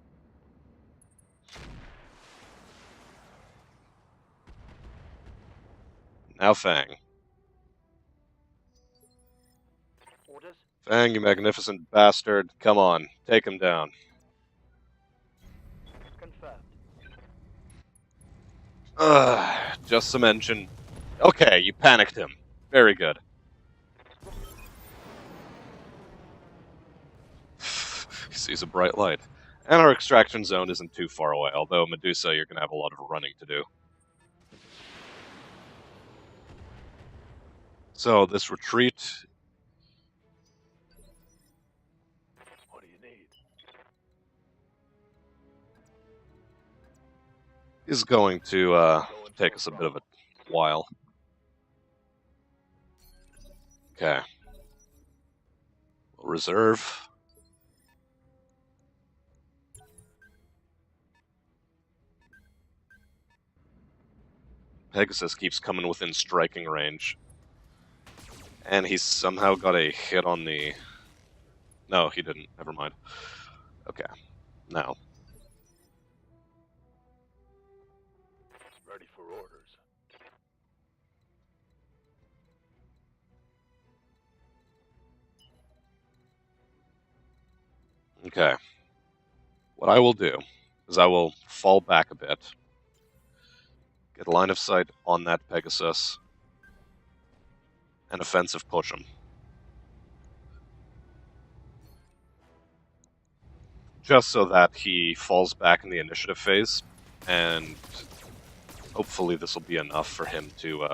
Now Fang. Orders. Fang, you magnificent bastard. Come on, take him down. Confirmed. Just some engine. Okay, you panicked him. Very good. He sees a bright light. And our extraction zone isn't too far away, although Medusa, you're going to have a lot of running to do. So, this retreat What do you need? is going to take us a bit of a while. Okay. We'll reserve. Pegasus keeps coming within striking range. And he's somehow got a hit on the... No, he didn't. Never mind. Okay. Now. Ready for orders. Okay. What I will do is I will fall back a bit. Get line of sight on that Pegasus. And offensive push him. Just so that he falls back in the initiative phase, and hopefully this will be enough for him to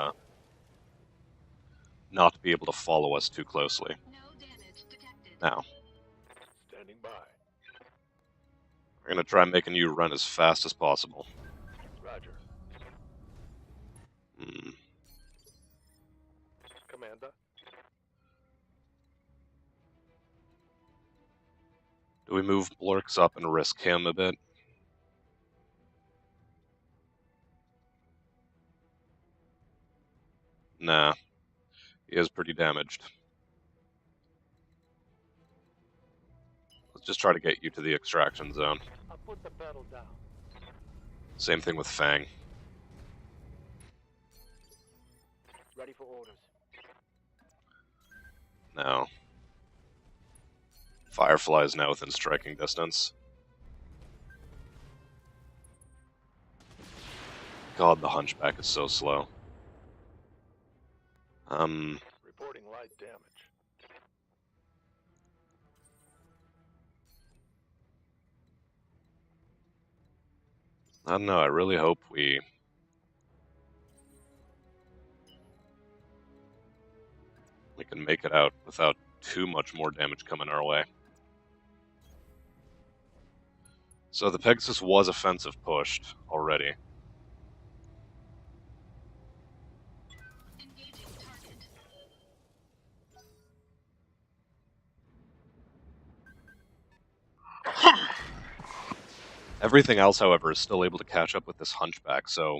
not be able to follow us too closely. No damage detected. Now, Standing by. we're going to try making you run as fast as possible. Roger. Hmm. Commander. Do we move Blorks up and risk him a bit? Nah. He is pretty damaged. Let's just try to get you to the extraction zone. I'll put the pedal down. Same thing with Fang. Ready for orders. Now. Firefly is now within striking distance. God, the Hunchback is so slow. Reporting light damage. I don't know, I really hope we can make it out without too much more damage coming our way. So the Pegasus was offensive pushed already. Engaging target. Everything else, however, is still able to catch up with this Hunchback, so...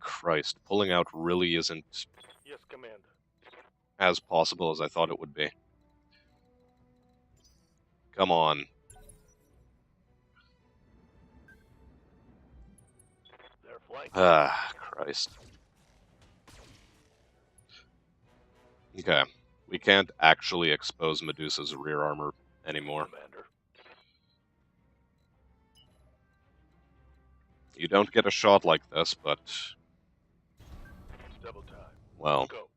Christ. Pulling out really isn't Yes, Commander. as possible as I thought it would be. Come on. They're flanking. Christ. Okay. We can't actually expose Medusa's rear armor anymore. Commander. You don't get a shot like this, but... Double time. well, Go.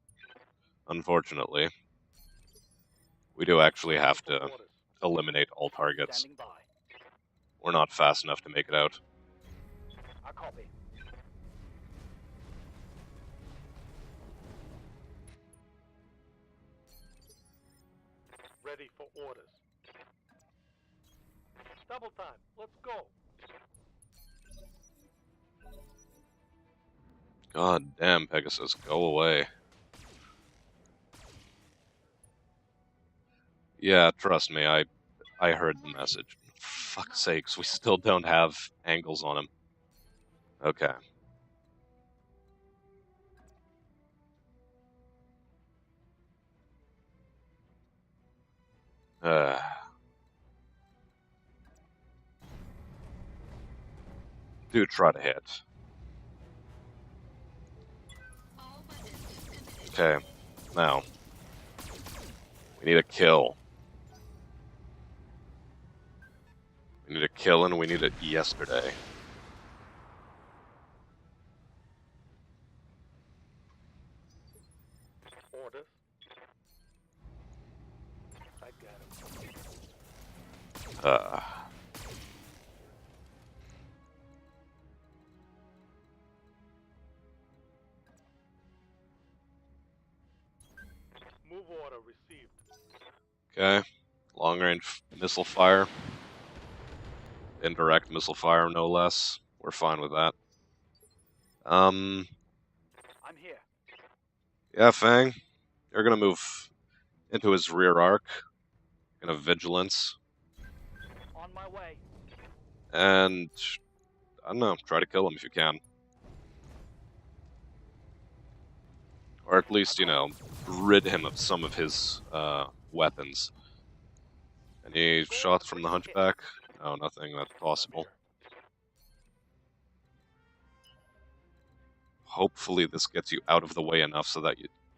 unfortunately, we do actually have to Orders. eliminate all targets. Standing by. We're not fast enough to make it out. I copy. Ready for orders. Double time. Let's go. God damn, Pegasus, go away. Yeah, trust me, I heard the message. Fuck's sakes, we still don't have angles on him. Okay. Do try to hit. All weapons committed. Okay, now. We need a kill. We need a kill and we need it yesterday. Orders. I got him. Move order received. Okay. Long range missile fire. Indirect missile fire, no less. We're fine with that. I'm here. Yeah, Fang. You're gonna move into his rear arc. Gonna vigilance. On my way. And I don't know, try to kill him if you can. Or at least, you know, rid him of some of his weapons. Any shots from the Hunchback? No, nothing that's possible. Hopefully this gets you out of the way enough so that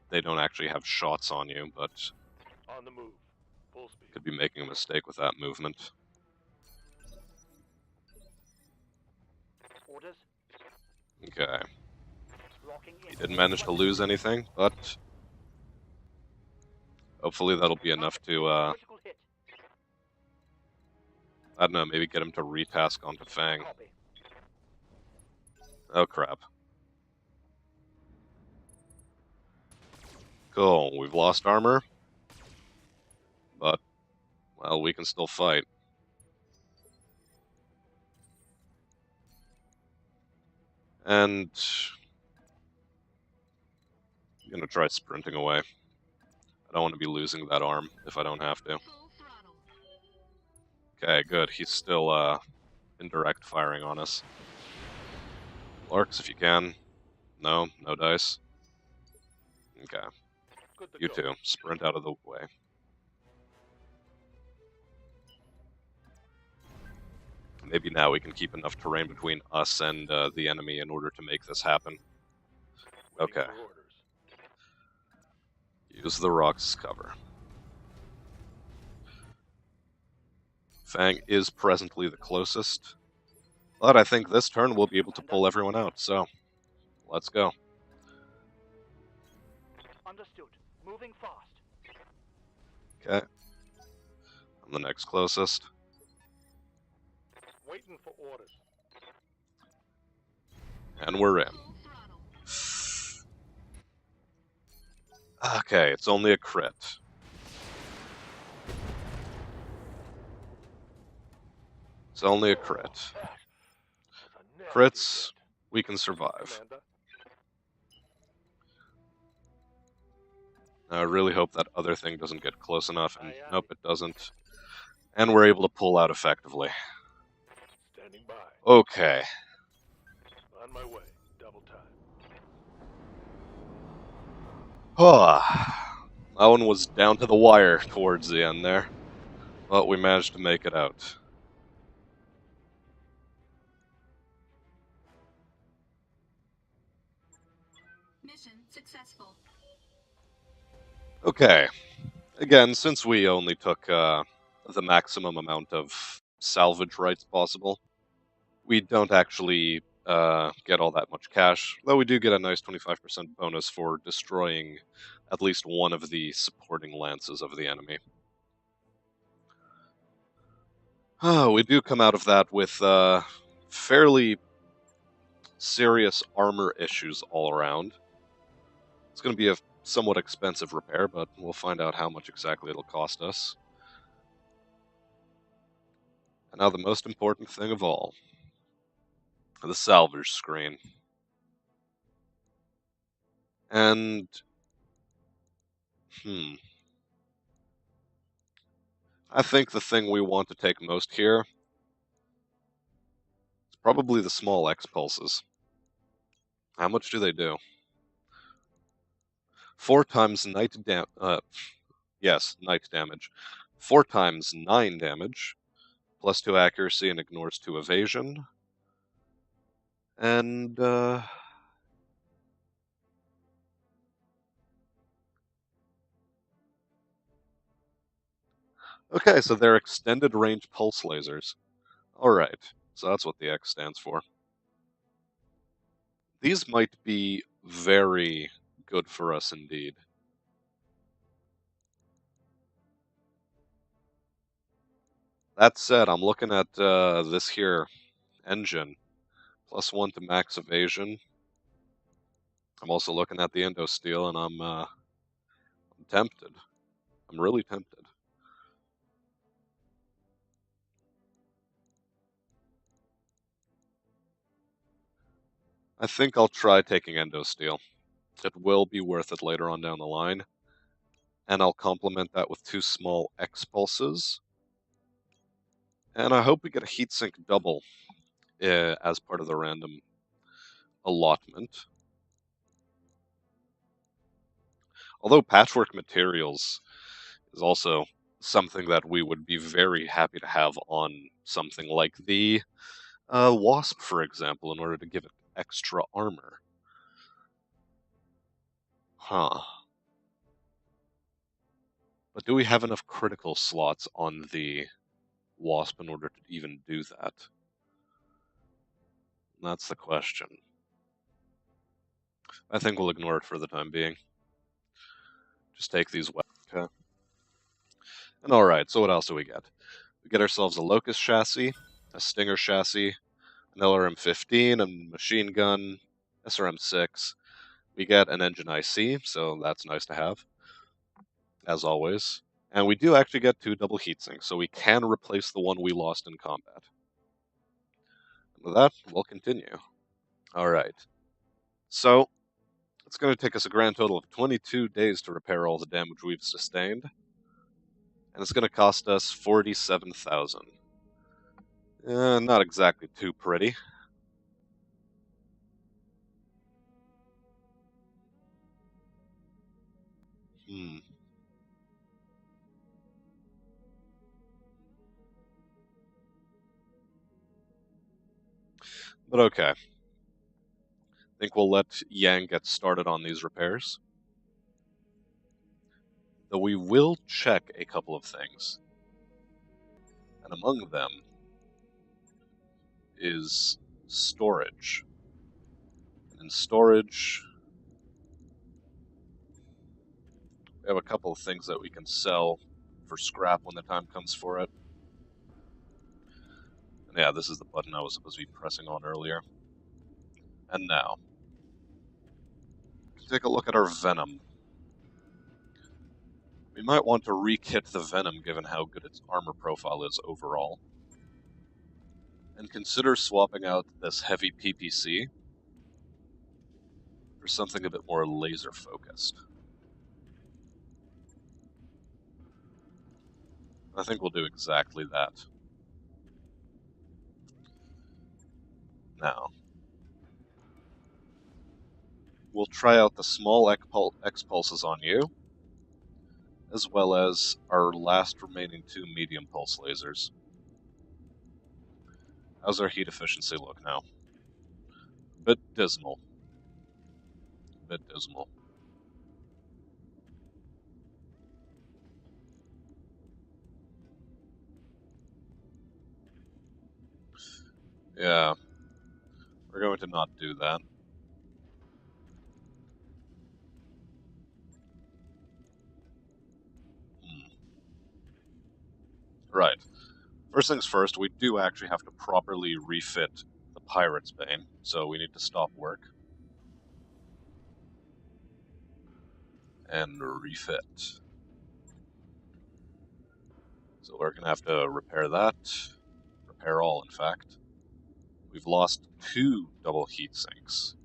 they don't actually have shots on you, but On the move. Full speed. could be making a mistake with that movement. Orders. Okay. Locking in. He didn't manage to lose anything, but hopefully that'll be enough to, Critical hit. I don't know, maybe get him to retask onto Fang. Copy. Oh crap. Cool, we've lost armor. But, well, we can still fight. And I'm gonna try sprinting away. I don't want to be losing that arm if I don't have to. Full throttle. Okay, good. He's still indirect firing on us. Larks, if you can. No, no dice. Okay, Good to you go. two, sprint out of the way. Maybe now we can keep enough terrain between us and the enemy in order to make this happen. Waiting Okay. for orders. Use the rocks as cover. Fang is presently the closest, but I think this turn we'll be able to pull everyone out, so let's go. Understood. Moving fast. Okay. I'm the next closest. Waiting for orders. And we're in. Full throttle. Okay, it's only a crit. It's only a crit. That was a nasty Crits, hit. we can survive. Commander. I really hope that other thing doesn't get close enough, and Aye, aye. nope, it doesn't. And we're able to pull out effectively. Standing by. Okay. On my way. Double time. That one was down to the wire towards the end there, but we managed to make it out. Mission successful. Okay. Again, since we only took the maximum amount of salvage rights possible, we don't actually get all that much cash, though we do get a nice 25% bonus for destroying at least one of the supporting lances of the enemy. We do come out of that with fairly serious armor issues all around. It's going to be a somewhat expensive repair, but we'll find out how much exactly it'll cost us. And now the most important thing of all, the salvage screen. And, I think the thing we want to take most here is probably the small X pulses. How much do they do? 4 times night damage. 4 times 9 damage, plus 2 accuracy and ignores 2 evasion. And, okay, so they're extended range pulse lasers. Alright, so that's what the X stands for. These might be very good for us indeed. That said, I'm looking at this here engine. +1 to max evasion. I'm also looking at the endo steel, and I'm tempted. I'm really tempted. I think I'll try taking endo steel. It will be worth it later on down the line. And I'll complement that with 2 small X pulses. And I hope we get a heatsink double as part of the random allotment. Although patchwork materials is also something that we would be very happy to have on something like the Wasp, for example, in order to give it extra armor. Huh. But do we have enough critical slots on the Wasp in order to even do that? That's the question. I think we'll ignore it for the time being. Just take these weapons. Okay. And alright, so what else do we get? We get ourselves a Locust chassis, a Stinger chassis, an LRM-15, a machine gun, SRM-6. We get an engine IC, so that's nice to have, as always. And we do actually get 2 double heatsinks, so we can replace the one we lost in combat. And with that, we'll continue. Alright. So, it's going to take us a grand total of 22 days to repair all the damage we've sustained. And it's going to cost us 47,000. Not exactly too pretty. But okay. I think we'll let Yang get started on these repairs. Though we will check a couple of things. And among them is storage. And in storage, we have a couple of things that we can sell for scrap when the time comes for it. And yeah, this is the button I was supposed to be pressing on earlier. And now, take a look at our Venom. We might want to re-kit the Venom given how good its armor profile is overall. And consider swapping out this heavy PPC for something a bit more laser focused. I think we'll do exactly that. Now, we'll try out the small X-pulses on you, as well as our last remaining 2 medium pulse lasers. How's our heat efficiency look now? Bit dismal. Bit dismal. Yeah, we're going to not do that. Right. First things first, we do actually have to properly refit the Pirate's Bane, so we need to stop work. And refit. So we're going to have to repair that. Repair all, in fact. We've lost 2 double heat sinks.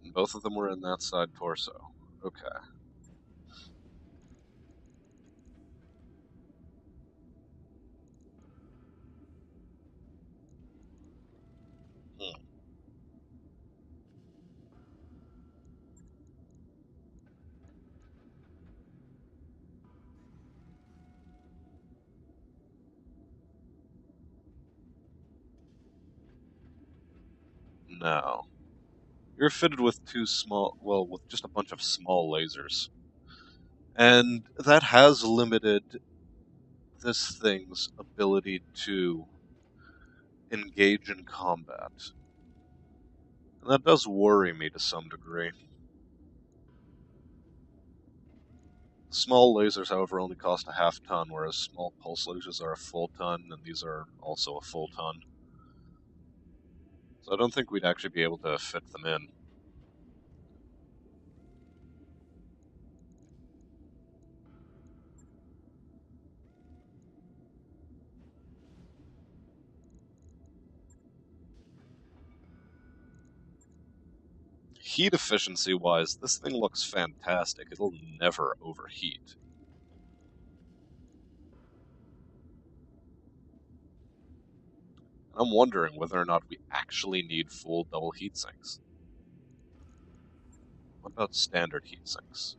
And both of them were in that side torso. Okay. Now, you're fitted with 2 small, well, with just a bunch of small lasers. And that has limited this thing's ability to engage in combat. And that does worry me to some degree. Small lasers, however, only cost a half ton, whereas small pulse lasers are a full ton, and these are also a full ton. So I don't think we'd actually be able to fit them in. Heat efficiency-wise, this thing looks fantastic. It'll never overheat. I'm wondering whether or not we actually need full double heat sinks. What about standard heat sinks?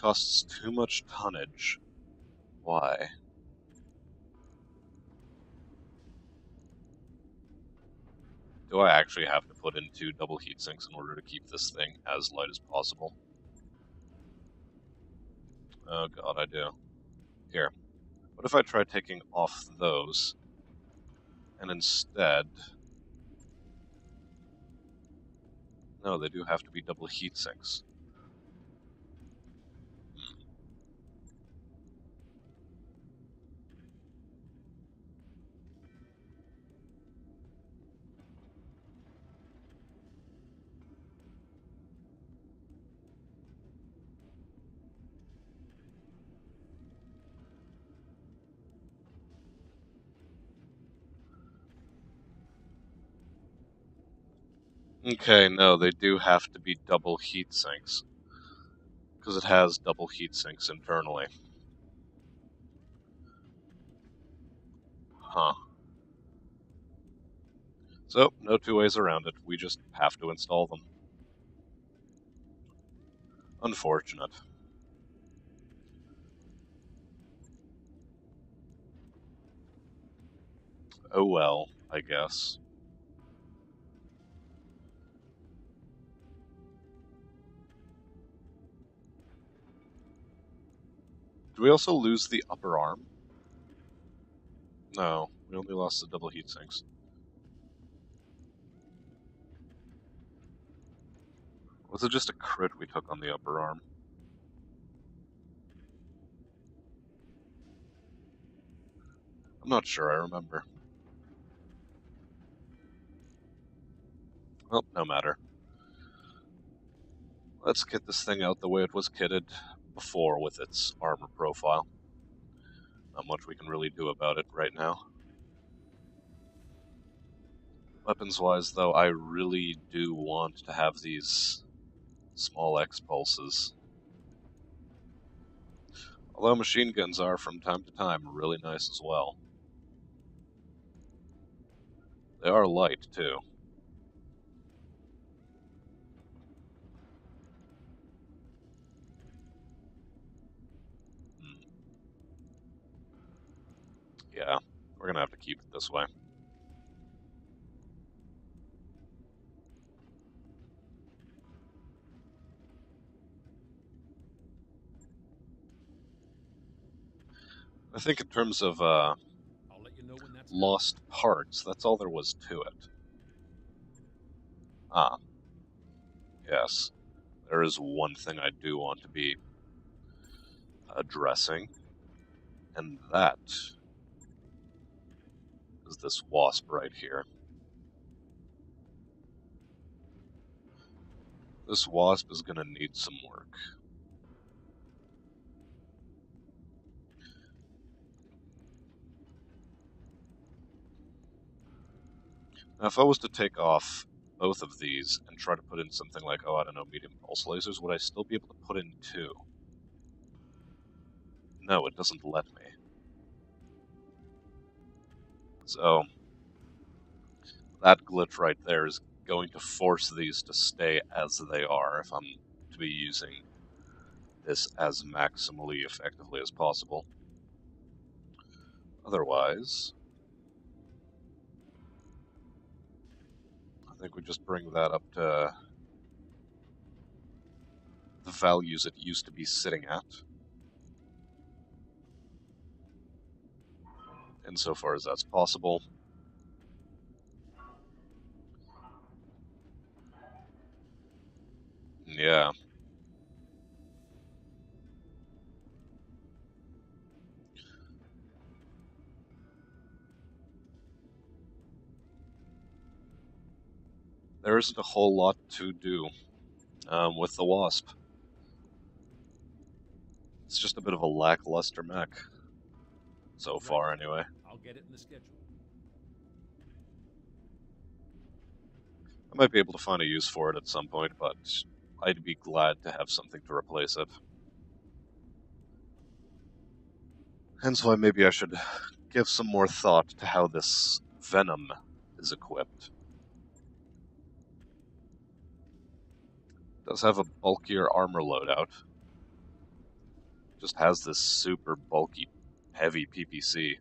Costs too much tonnage. Why? Do I actually have to put in 2 double heat sinks in order to keep this thing as light as possible? Oh god, I do. Here. What if I try taking off those, and instead... No, they do have to be double heat sinks. Okay, no, they do have to be double heat sinks. Because it has double heat sinks internally. Huh. So, no 2 ways around it. We just have to install them. Unfortunate. Oh well, I guess. Do we also lose the upper arm? No, we only lost the double heat sinks. Was it just a crit we took on the upper arm? I'm not sure I remember. Well, no matter. Let's get this thing out the way it was kitted before with its armor profile. Not much we can really do about it right now. Weapons-wise, though, I really do want to have these small X-pulses. Although machine guns are, from time to time, really nice as well. They are light, too. Yeah, we're gonna have to keep it this way. I think in terms of I'll let you know when that's lost parts, that's all there was to it. Ah, yes. There is one thing I do want to be addressing, and that is this wasp right here. This wasp is going to need some work. Now, if I was to take off both of these and try to put in something like, oh, I don't know, medium pulse lasers, would I still be able to put in two? No, it doesn't let me. So, that glitch right there is going to force these to stay as they are if I'm to be using this as maximally effectively as possible. Otherwise, I think we just bring that up to the values it used to be sitting at, insofar as that's possible. Yeah. There isn't a whole lot to do with the Wasp. It's just a bit of a lackluster mech. So far, anyway. I'll get it in the schedule. I might be able to find a use for it at some point, but I'd be glad to have something to replace it. Hence why maybe I should give some more thought to how this Venom is equipped. It does have a bulkier armor loadout. Just has this super bulky, heavy PPC.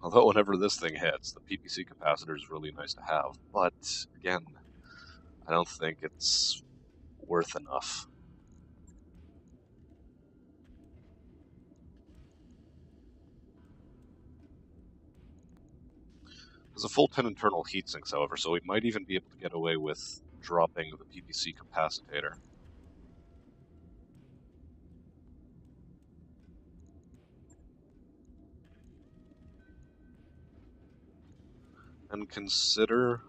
Although whenever this thing hits, the PPC capacitor is really nice to have, but again, I don't think it's worth enough. There's a full 10 internal heatsinks, however, so we might even be able to get away with dropping the PPC capacitor. And consider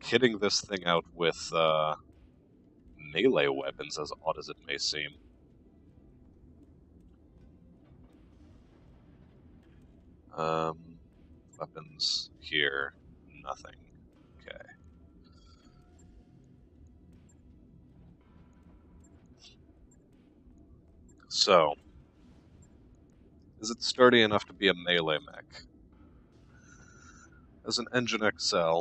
kitting this thing out with melee weapons, as odd as it may seem. Weapons here, nothing. Okay. So, is it sturdy enough to be a melee mech? As an Engine XL,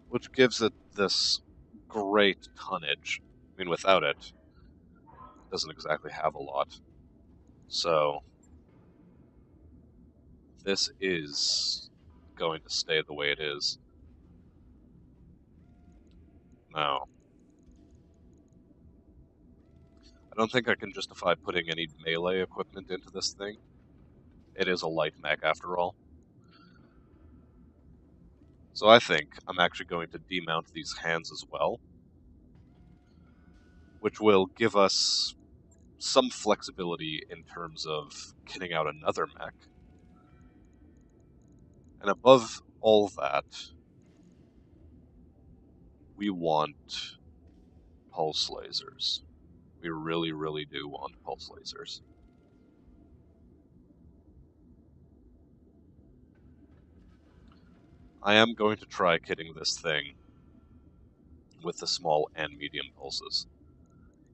which gives it this great tonnage. I mean, without it, doesn't exactly have a lot. So this is going to stay the way it is. Now, I don't think I can justify putting any melee equipment into this thing. It is a light mech after all. So I think I'm actually going to demount these hands as well, which will give us some flexibility in terms of kitting out another mech. And above all that, we want pulse lasers. We really, really do want pulse lasers. I am going to try kitting this thing with the small and medium pulses.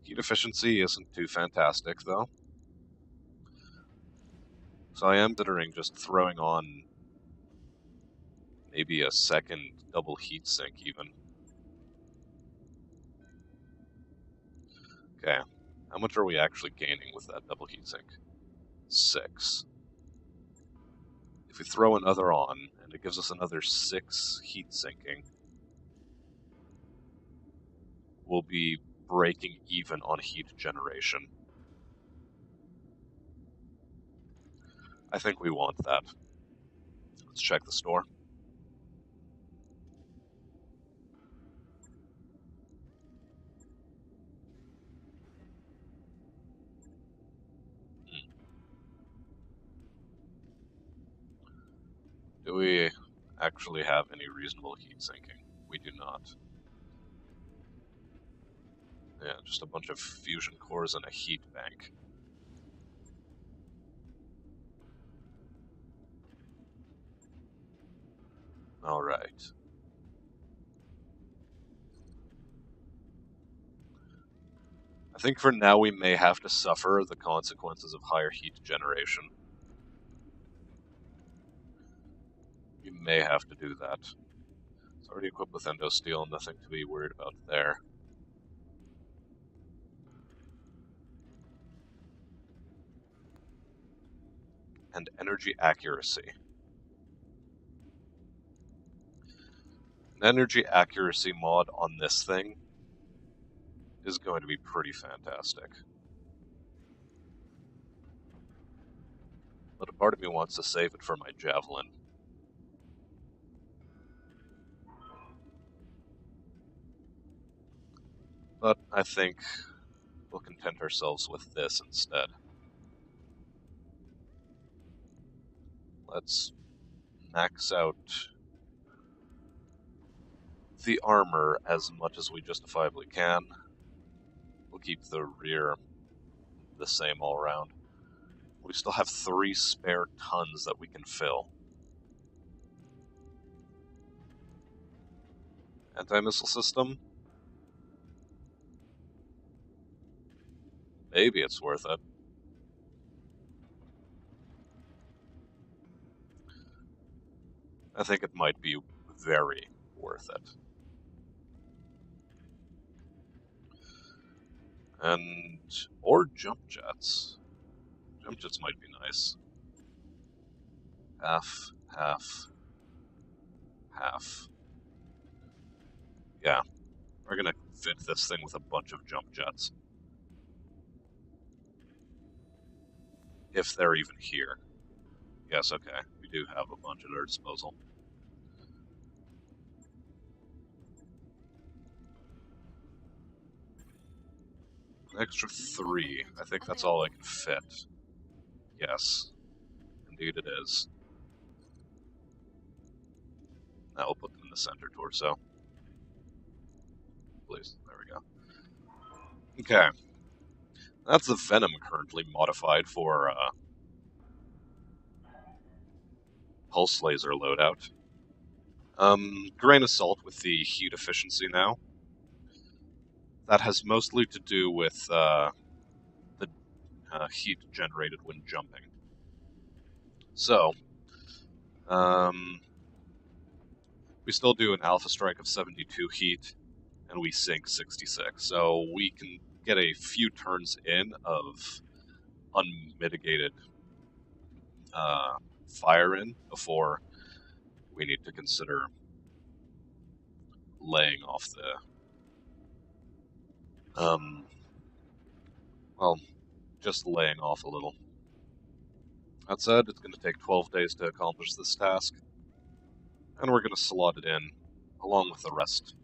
Heat efficiency isn't too fantastic, though. So I am considering just throwing on maybe a second double heat sink, even. Okay, how much are we actually gaining with that double heat sink? 6. If we throw another on, and it gives us another 6 heat sinking, we'll be breaking even on heat generation. I think we want that. Let's check the store. Do we actually have any reasonable heat sinking? We do not. Yeah, just a bunch of fusion cores and a heat bank. Alright. I think for now we may have to suffer the consequences of higher heat generation. We may have to do that. It's already equipped with endosteel, nothing to be worried about there. And energy accuracy. An energy accuracy mod on this thing is going to be pretty fantastic. But a part of me wants to save it for my javelin. But I think we'll content ourselves with this instead. Let's max out the armor as much as we justifiably can. We'll keep the rear the same all around. We still have 3 spare tons that we can fill. Anti-missile system? Maybe it's worth it. I think it might be very worth it. Or jump jets. Jump jets might be nice. Half, half, half. Yeah, we're gonna fit this thing with a bunch of jump jets. If they're even here. Yes, okay, we do have a bunch at our disposal. An extra 3. I think that's all I can fit. Yes, indeed it is. Now we'll put them in the center torso. Please, there we go. Okay. That's the Venom currently modified for pulse laser loadout. Grain of salt with the heat efficiency now. That has mostly to do with the heat generated when jumping. So, we still do an alpha strike of 72 heat, and we sink 66. So we can get a few turns in of unmitigated fire in before we need to consider laying off the well, just laying off a little. That said, it's going to take 12 days to accomplish this task, and we're going to slot it in along with the rest.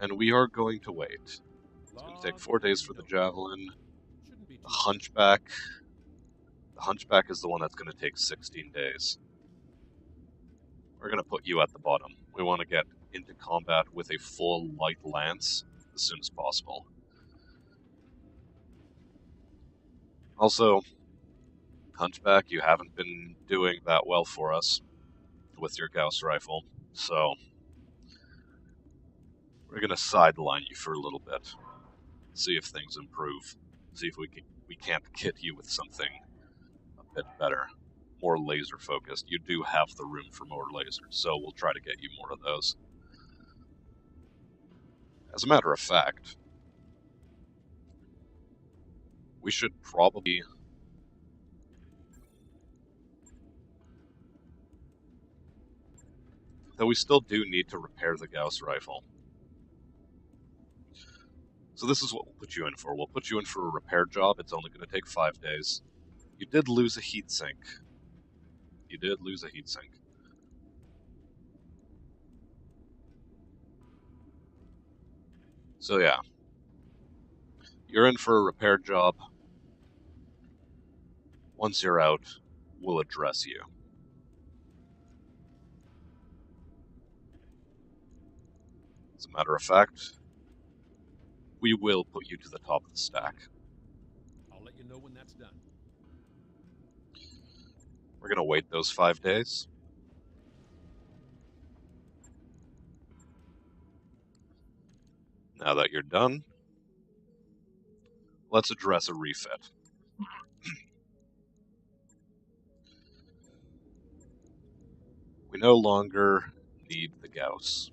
And we are going to wait. It's going to take 4 days for the javelin. Shouldn't be too The hunchback. The hunchback is the one that's going to take 16 days. We're going to put you at the bottom. We want to get into combat with a full light lance as soon as possible. Also, hunchback, you haven't been doing that well for us with your Gauss rifle, so we're going to sideline you for a little bit. See if things improve. See if we can't kit you with something a bit better, more laser focused. You do have the room for more lasers, so we'll try to get you more of those. As a matter of fact, we should probably though we still do need to repair the Gauss rifle. So this is what we'll put you in for. We'll put you in for a repair job. It's only going to take 5 days. You did lose a heatsink. You did lose a heatsink. So yeah. You're in for a repair job. Once you're out, we'll address you. As a matter of fact, we will put you to the top of the stack. I'll let you know when that's done. We're going to wait those 5 days. Now that you're done, let's address a refit. We no longer need the Gauss.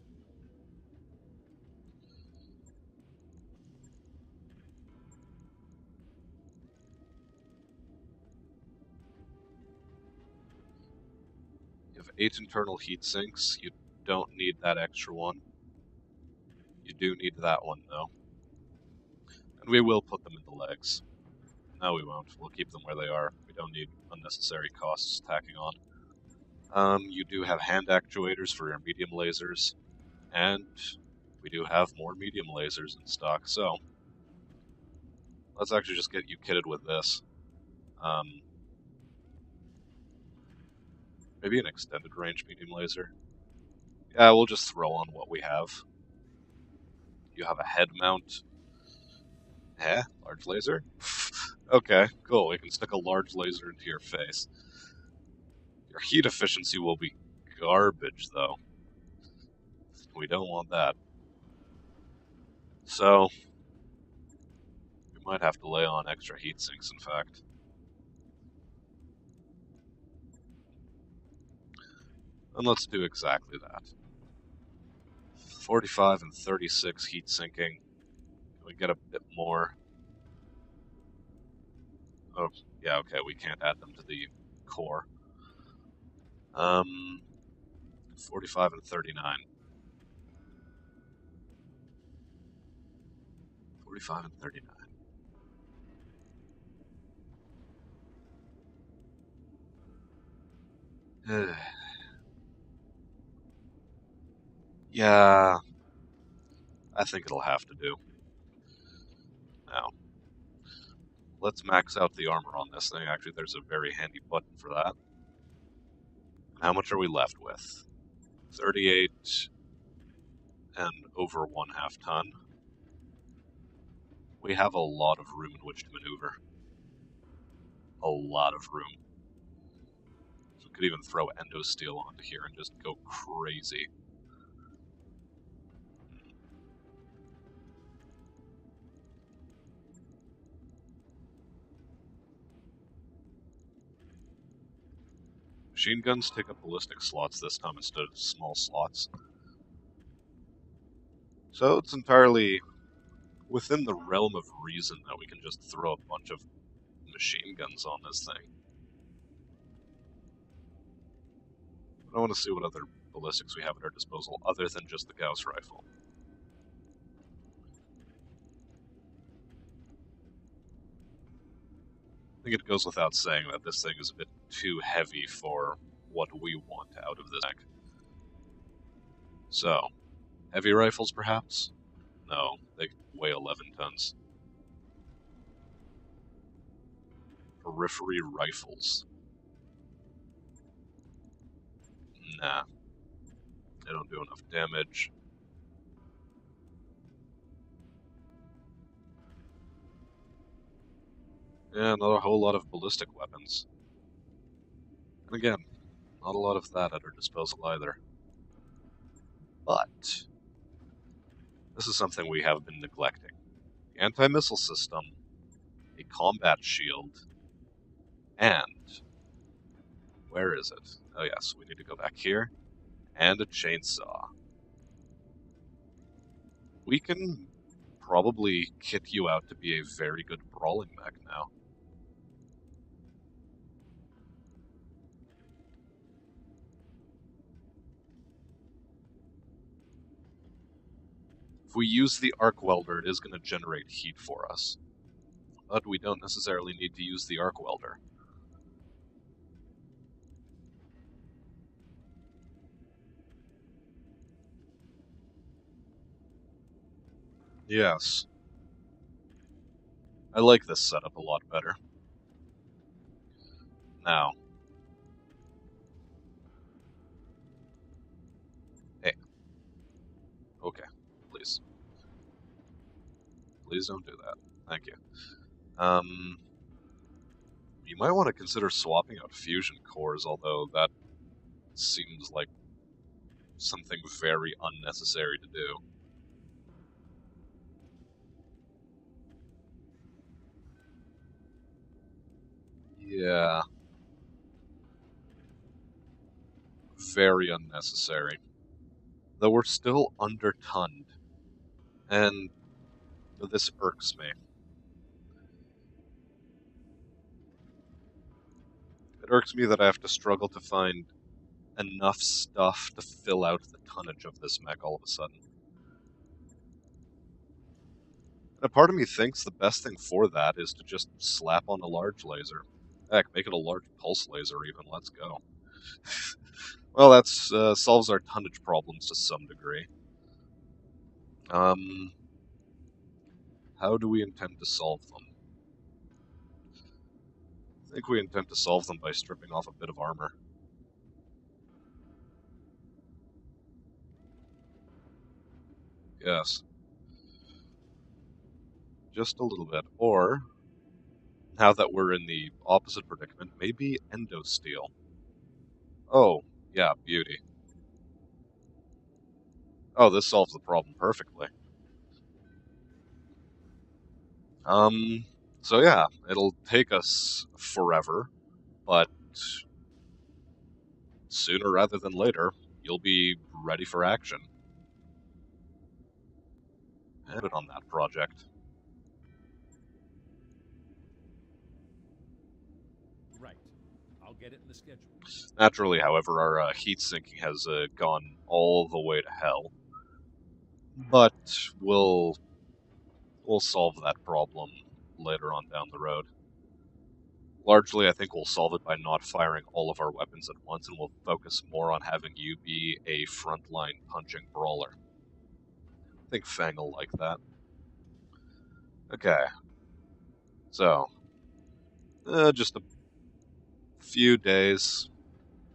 You have 8 internal heat sinks. You don't need that extra one. You do need that one, though. And we will put them in the legs. No, we won't. We'll keep them where they are. We don't need unnecessary costs tacking on. You do have hand actuators for your medium lasers, and we do have more medium lasers in stock, so let's actually just get you kitted with this. Maybe an extended range medium laser. Yeah, we'll just throw on what we have. You have a head mount. Large laser? Okay, cool. We can stick a large laser into your face. Your heat efficiency will be garbage, though. We don't want that. So, we might have to lay on extra heat sinks, in fact. And let's do exactly that. 45 and 36 heat sinking. Can we get a bit more? Oh, yeah, okay, we can't add them to the core. 45 and 39. 45 and 39. Yeah, I think it'll have to do. Now, let's max out the armor on this thing. Actually, there's a very handy button for that. How much are we left with? 38 and over 1/2 ton. We have a lot of room in which to maneuver. A lot of room. So we could even throw endo steel onto here and just go crazy. Machine guns take up ballistic slots this time instead of small slots. So it's entirely within the realm of reason that we can just throw a bunch of machine guns on this thing. But I want to see what other ballistics we have at our disposal other than just the Gauss rifle. I think it goes without saying that this thing is a bit too heavy for what we want out of this mech. So, heavy rifles perhaps? No, they weigh 11 tons. Periphery rifles. Nah, they don't do enough damage. Yeah, not a whole lot of ballistic weapons. And again, not a lot of that at our disposal either. But this is something we have been neglecting. The anti-missile system, a combat shield, and where is it? Oh yes, we need to go back here, and a chainsaw. We can probably kit you out to be a very good brawling mech now. If we use the arc welder, it is going to generate heat for us. But we don't necessarily need to use the arc welder. Yes. I like this setup a lot better. Now. Hey. Okay, please. Please don't do that. Thank you. You might want to consider swapping out fusion cores, although that seems like something very unnecessary to do. Yeah. Very unnecessary. Though we're still undertonned. And this irks me. It irks me that I have to struggle to find enough stuff to fill out the tonnage of this mech all of a sudden. And a part of me thinks the best thing for that is to just slap on a large laser. Heck, make it a large pulse laser even, let's go. Well, that solves our tonnage problems to some degree. How do we intend to solve them? I think we intend to solve them by stripping off a bit of armor. Yes. Just a little bit. Or, now that we're in the opposite predicament, maybe endosteel. Oh, yeah, beauty. Oh, this solves the problem perfectly. So yeah, it'll take us forever, but sooner rather than later, you'll be ready for action. And it on that project. Right. I'll get it in the schedule. Naturally, however, our heat sinking has gone all the way to hell. But we'll solve that problem later on down the road. Largely, I think we'll solve it by not firing all of our weapons at once, and we'll focus more on having you be a frontline punching brawler. I think Fang will like that. Okay. So, just a few days,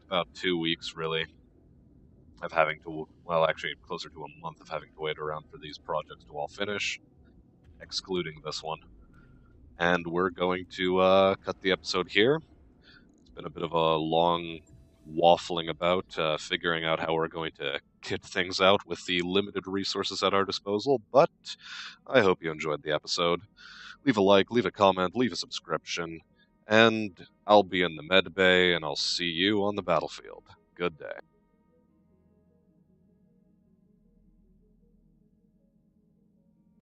about 2 weeks really, of having to, well, actually closer to a month of having to wait around for these projects to all finish, excluding this one. And we're going to cut the episode here. It's been a bit of a long waffling about figuring out how we're going to kit things out with the limited resources at our disposal, but I hope you enjoyed the episode. Leave a like, leave a comment, leave a subscription, and I'll be in the med bay, and I'll see you on the battlefield. Good day.